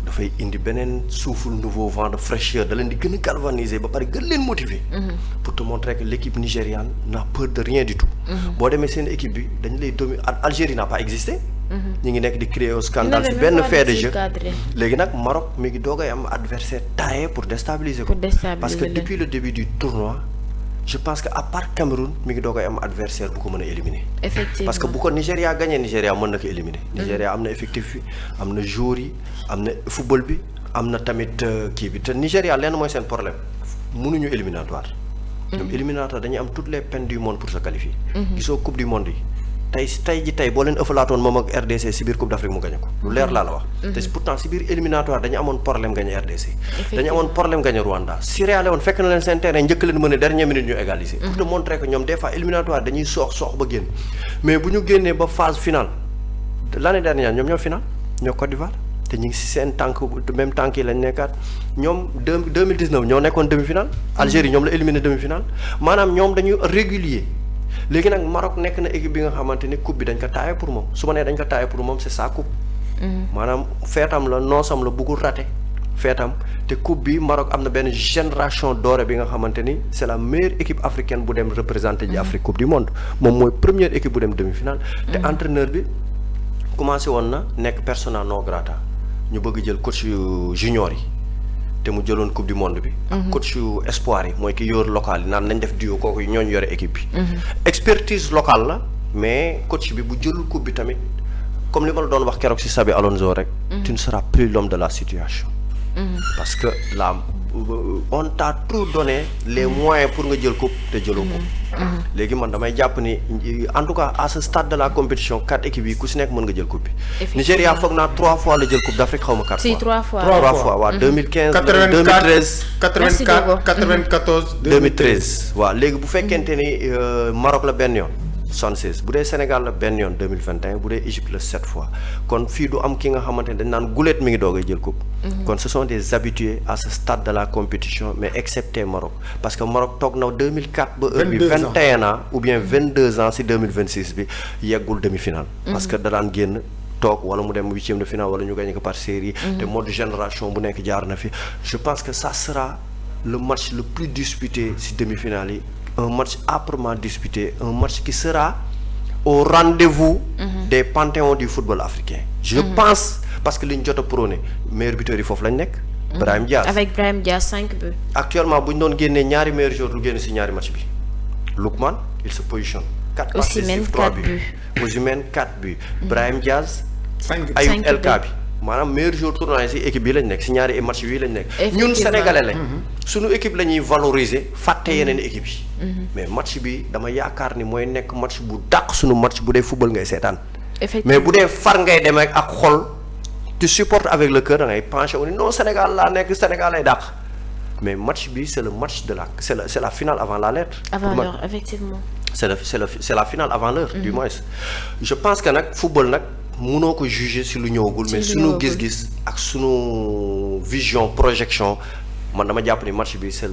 dafay indi beneen souffle nouveau vent de fraîcheur da leen di gën a galvaniser ba pare gën leen motiver. pour te montrer que l'équipe nigériane n'a peur de rien du tout. boo demee seen équipe bi dañu lay dominer Algérie n'a pas existé. ñu ngi nekk di créer au scandale si benn fait de jeu léegi nag Maroc mi ngi doogay am adversaire taillé pour déstabiliser ko. parce que depuis le début du tournoi je pense que à part Cameroun mi ngi doogay am adversaire bu ko mën a éliminer. effectivement parce que bu ko Nigéria gagné Nigéria mën na ko éliminer. Nigéria am na effectif bi am na joueurs yi am na football bi am na tamit kii bi te Nigéria lenn mooy seen problème mënuñu éliminatoire. ñoom éliminatoire dañuy am toutes les peines du monde pour se qualifier. gisoo coupe du monde yi. tey boo leen ëffalaatoon moom ak RDC si biir Coupe d'Afrique mu gagné ko lu leer laa la wax. te pourtant si biir éliminatoire dañu amoon problème gagné RDC. dañu amoon problème gagné Rwanda Sierra Leone fekk na leen seen terrain njëkk leen mën a dernière minute ñu égaliser. pour te montrer que ñoom des fois éliminatoire dañuy soox ba génn mais bu ñu génnee ba phase finale l'année dernière ñoom ñoo finale ñoo Côte d'Ivoire te ñu ngi si seen tànk même tànk yi lañ nekkaat ñoom 2019 ñoo nekkoon demi-finale. Algérie ñoom la éliminé demi-finale maanaam ñoom dañuy régulier. léegi nag Maroc nekk na équipe bi nga xamante ni coupe bi dañ ko taayee pour moom su ma nee dañ ko taayee pour moom c'est sa coupe. maanaam feetam la noosam la bëggul raté feetam te coupe bi Maroc am na benn génération dorée bi nga xamante ni c'est la meilleure équipe africaine bu dem représenter ji Afrique coupe du monde moom mooy première équipe bu dem demi-finale te entraîneur bi commencé woon na nekk persona non grata ñu bëgg jël coach junior yi te mu jëloon coupe du monde bi ak coach espoir yi mooy ki yor local yi naan nañ def duo kooku ñooñu yore équipe bi expertise locale la mais coach bi bu jëlul coupe bi tamit comme li ma la doon wax keroog ci Xabi Alonso rek tu ne seras plus l'homme de la situation parce que là on t'a trop donné les moyens pour nga jël coupe te jëloo coupe léegi man damay jàpp ni en tout cas à ce stade de la compétition 4 équipes yi ku si nekk mën nga jël coupe bi Nigéria foog naa 3 fois la jël coupe d'Afrique xaw ma 4 fois si 3 fois 3 fois waaw 2015 2013 94 2013 waaw léegi bu fekkente ni Maroc la benn yoon 76 bu dee Sénégal la benn yoon 2021 bu dee Égypte la 7 fois kon fii du am ki nga xamante ne dañ naan guléet mi ngi doog a jël coupe kon ce sont des habitués à ce stade de la compétition mais excepté Maroc parce que Maroc toog na 2004 ba heure bi 21 ans ou bien 22 ans si 2026 bi yeggul demi-finale parce que da daan génn toog wala mu dem huitième de finale wala ñu gagné ko par série te mode génération bu nekk jaar na fi je pense que ça sera le match le plus disputé si demi-finale yi un match âprement disputé, un match qui sera au rendez-vous des panthéons du football africain. Je pense, parce que li ñu jot a prôné meilleur buteur yi foofu lañ nekk. Brahim Diaz avec Brahim Diaz 5 buts. Actuellement bu ñu doon génnee ñaari meilleurs joueurs lu génn si ñaari match bi. Lookman il se positionne. 4 passes décisives 3 buts. Osimhen 4 buts. Brahim Diaz. 5 buts. Ayoub El Kabi. maanaam meilleur joueur tournoi yi si équipe bi lañ nekk si ñaari match yi lañ nekk. ñun sénégalais lañ. suñu équipe la ñuy valoriser fàtte yeneen équipe yi. mais match bi dama yaakaar ni mooy nekk match bu dàq suñu match bu dee football ngay seetaan. mais bu dee far ngay demee ak xol tu supportes avec le cœur da ngay penché wu ni non Sénégal laa nekk Sénégal lay dàq mais match bi c'est le match de la c'est la finale avant la lettre. avant l'heure effectivement. c'est la finale avant l'heure du moins. je pense que nag football nag. mënoo ko juger si lu ñëwagul mais suñu gis-gis ak suñu vision projection man dama jàpp ni match bi c'est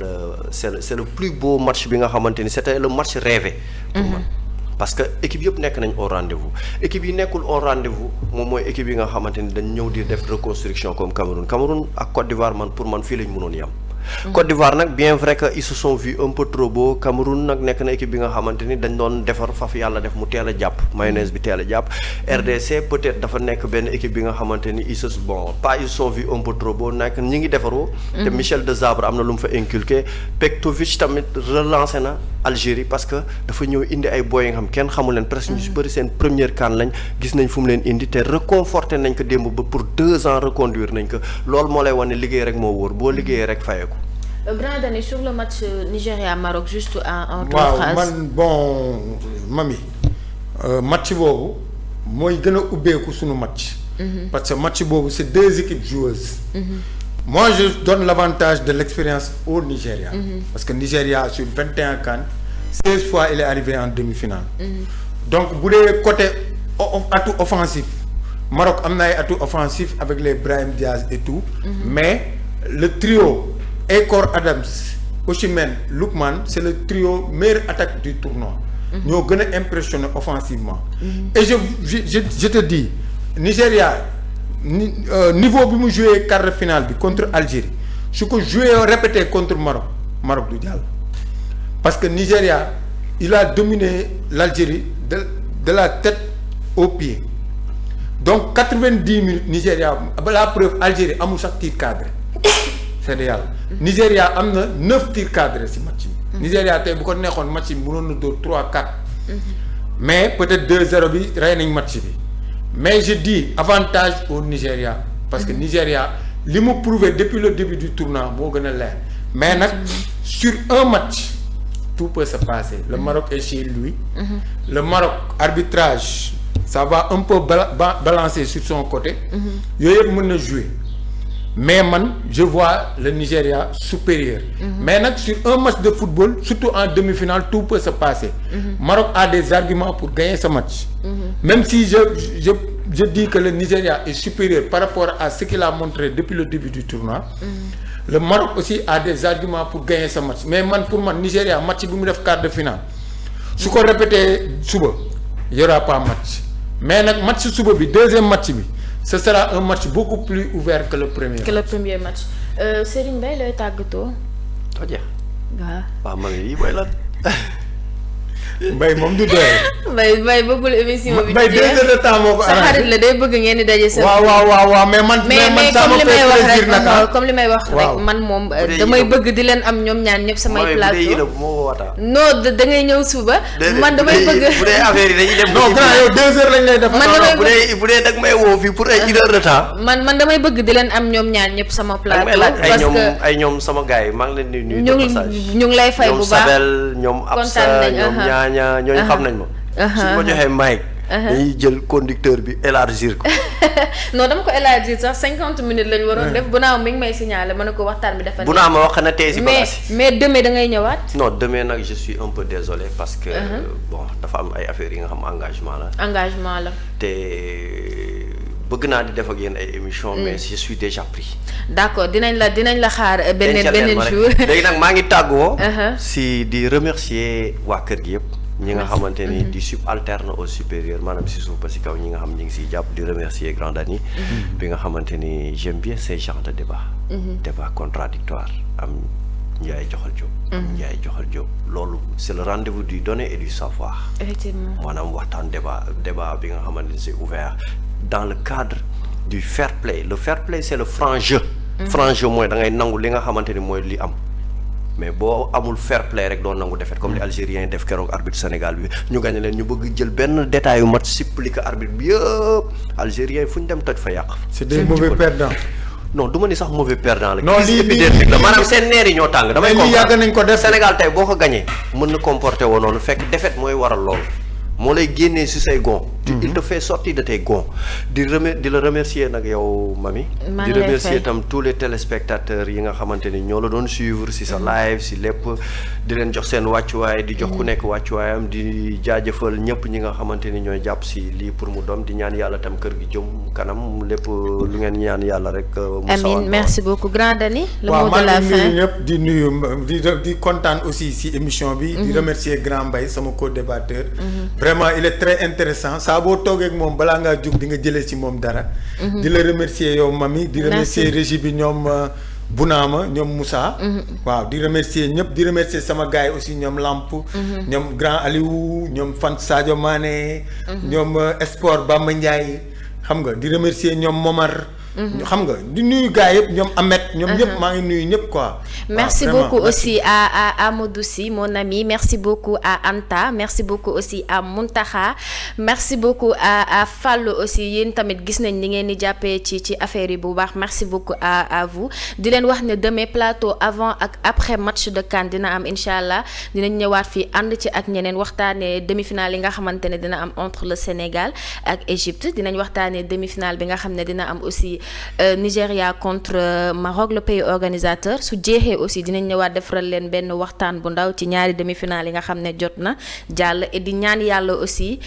le plus beau match bi nga xamante ni c'était le match rêvé pour man parce que équipe yëpp nekk nañ au rendez-vous équipe yi nekkul au rendez-vous moom mooy équipe yi nga xamante ni dañ ñëw di def reconstruction comme Cameroun ak Côte d'Ivoire man pour man fii lañ mënoon yam Côte d'Ivoire nag bien vrai que ils se sont vus un peu trop beau Cameroun nag nekk na équipe bi nga xamante ni dañ doon defar faf yàlla def mu teel a jàpp mayonnaise bi teel a jàpp RDC peut-être dafa nekk benn équipe bi nga xamante ni ils se sont vus un peu trop beau nekk ñi ngi defaroo te Michel Desabre am na lu mu fa inculqué Pektovic tamit relancé na Algérie parce que dafa ñëw indi ay boy yi nga xam kenn xamul leen presque ñu si bëri seen première CAN lañ gis nañ fu mu leen indi te reconforté nañ ko démb ba pour 2 ans reconduire nañ ko loolu moo lay wane liggéey rek moo wóor boo liggéeyee rek fayeeku. Brahim Dani sur le match Nigéria-Maroc juste en 3 phrases. man bon mami match boobu mooy gën a ubbeeku suñu match. parce que match boobu c'est 2 équipes joueuses. moi je donne l'avantage de l'expérience au Nigeria. parce que Nigeria sur 21 CAN 16 fois il est arrivé en demi-finale. donc bu dee côté atout offensif Maroc am na ay atout offensif avec les Brahim Diaz et tout. mais le trio. Akor Adams Osimhen Lookman c'est le trio meilleure attaque du tournoi. ñoo gën a impressionné offensivement. et je te dis Nigéria niveau bi mu joué quart de finale bi contre Algérie su ko joué répété contre Maroc du jàll. parce que Nigéria il a dominé l'Algérie de la tête aux pieds donc 90 minutes Nigéria la preuve Algérie amul sax tir cadré. c'est réel Nigéria am na 9 tirs cadrés ci match bi. Nigéria tey bu ko neexoon match bi mënoon na dóor 3-4. mais peut-être 2-0 bi rey nañ match bi mais je dis avantage au Nigéria. parce que Nigéria li mu prouvé depuis le début du tournoi moo gën a leer mais nag sur un match tout peut se passer le Maroc est chez lui. le Maroc arbitrage ça va un peu balancer sur son côté. yooyu yëpp mën na jouer. mais man je vois le Nigeria supérieur. mais nag sur un match de football surtout en demi-finale tout peut se passer. Maroc a des arguments pour gagner ce match. même si je dis que le Nigeria est supérieur par rapport à ce qu'il a montré depuis le début du tournoi. le Maroc aussi a des arguments pour gagner ce match mais pour man Nigeria match bi mu def quart de finale su ko répété suba y aura pas match mais nag match suba bi deuxième match bi ce sera un match beaucoup plus ouvert que le premier match. Serigne Mbaye looy tàggatoo. too jeex. waaw man yi mooy lan. Mbaye moom du doy. Mbaye bëggul émission bi. Mbaye 2 heures de temps moo ko sa xarit la day bëgg ngeen di daje. waaw mais man. comme li may wax rek man moom damay bëgg di leen am ñoom ñaan ñëpp samay plateau. non da ngay ñëw suba. man damay bëgg bu dee affaire yi dañuy dem. non grand yow 2 heures lañ lay def. man damay bu dee dag may woo fii pour ay 1 heure de temps. man damay bëgg di leen am ñoom ñaan ñëpp sama plateau. parce que ay ñoom sama gars yi maa ngi leen di nuyu. ñu ngi lay fay bu baax ñoom Absa ñoom ñaaña ñooñu xam nañ ma. su ma joxee mic. dañuy jël conducteur bi élargir ko. non dama ko élargir sax 50 minutes lañu waroon def bu naaw mi ngi may signaler ma ne ko waxtaan bi dafa. bu naa ma wax na tey si bagage mais demain da ngay ñëwaat. non demain nag je suis un peu désolé parce que. bon dafa am ay affaires yi nga xam engagement la. te bëgg naa di def ak yéen ay émissions. mais je suis déjà pris. d'accord dinañ la xaar beneen jour. léegi nag maa ngi tàggoo. si di remercier waa kër gi yëpp. ñi nga xamante ni di subalterne au supérieur maanaam si suuf ba si kaw ñi nga xam ñi ngi siy jàpp di remercier Grand Dani bi nga xamante ni j'aime bien ces genres de débat débat contradictoire am Ndiaye Joxal Diop Ndiaye Joxal Diop loolu c'est le rendez-vous du donner et du savoir. Effectivement maanaam waxtaan débat bi nga xamante ni c'est ouvert dans le cadre du fair play. Le fair play c'est le franc jeu. Franc jeu mooy da ngay nangu li nga xamante ni mooy li am. mais boo amul fair play rek doo nangu defet comme li Algériens def keroog arbitre Sénégal bi ñu gagné leen ñu bëgg jël benn détail yu mat suppliquer arbitre bi yëpp Algériens yi fu ñu dem toj fa yàq. c'est des mauvais perdants. non du ma ni sax mauvais perdant la. non lii la maanaam seen neer yi ñoo tàng. damay lii yàgg nañ ko def Sénégal tey boo ko gagné mën na comporter woo noonu fekk défaite mooy waral loolu. moo lay génnee si say gon. il te fait sortir de tes gon. di la remercier nag yow Mamy. di remercier itam tous les téléspectateurs yi nga xamante ni ñoo la doon suivre si sa live si lépp. di leen jox seen wàccuwaay di jox ku nekk wàccuwaayam di jaajëfal ñëpp ñi nga xamante ni ñooy jàpp si lii pour mu doom di ñaan yàlla tam kër gi jëm kanam lépp lu ngeen ñaan yàlla rek. amiin merci beaucoup Grand Dani. le mot de la fin waaw maa ngi nuyu ñëpp di nuyu di kontaan aussi si émission bi. di remercier Grand Mbaye sama co-débatteur. vraiment il est très intéressant saa boo toogee ak moom balaa ngaa jug di nga jëlee ci moom dara. di la remercier yow Mamy. di remercier régie bi ñoom Bunaama ñoom Moussa. waaw di remercier ñëpp di remercier sama gars yi aussi ñoom Lamp. ñoom Grand Aliou ñoom Fan Sadio Mané. ñoom Sport Bamba Ndiaye xam nga di remercier ñoom Momar. xam nga di nuyu gars yëpp ñoom Ahmed ñoom ñëpp maa ngi nuyu ñëpp quoi. merci beaucoup aussi à Amadou Sy mon ami merci beaucoup à Anta merci beaucoup aussi à Muntaxa merci beaucoup à Fallou aussi yéen tamit gis nañ ni ngeen di jàppee ci affaire yi bu baax merci beaucoup à vous di leen wax ne demain plateau avant ak après match de CAN dina am incha allah dinañ ñëwaat fii ànd ci ak ñeneen waxtaanee demi-finale yi nga xamante ne dina am entre le Sénégal ak Égypte dinañ waxtaanee demi-finale bi nga xam ne dina am aussi. Nigéria contre Maroc le pays organisateur su jeexee aussi dinañ ñëwaat defaral leen benn waxtaan bu ndaw ci ñaari demi-finale yi nga xam ne jot na jàll et di ñaan yàlla aussi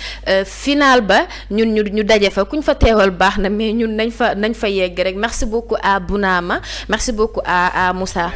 final ba ñun ñu daje fa kuñ fa teewal baax na mais ñun nañ fa yegg rek merci beaucoup à Bounama merci beaucoup à Moussa.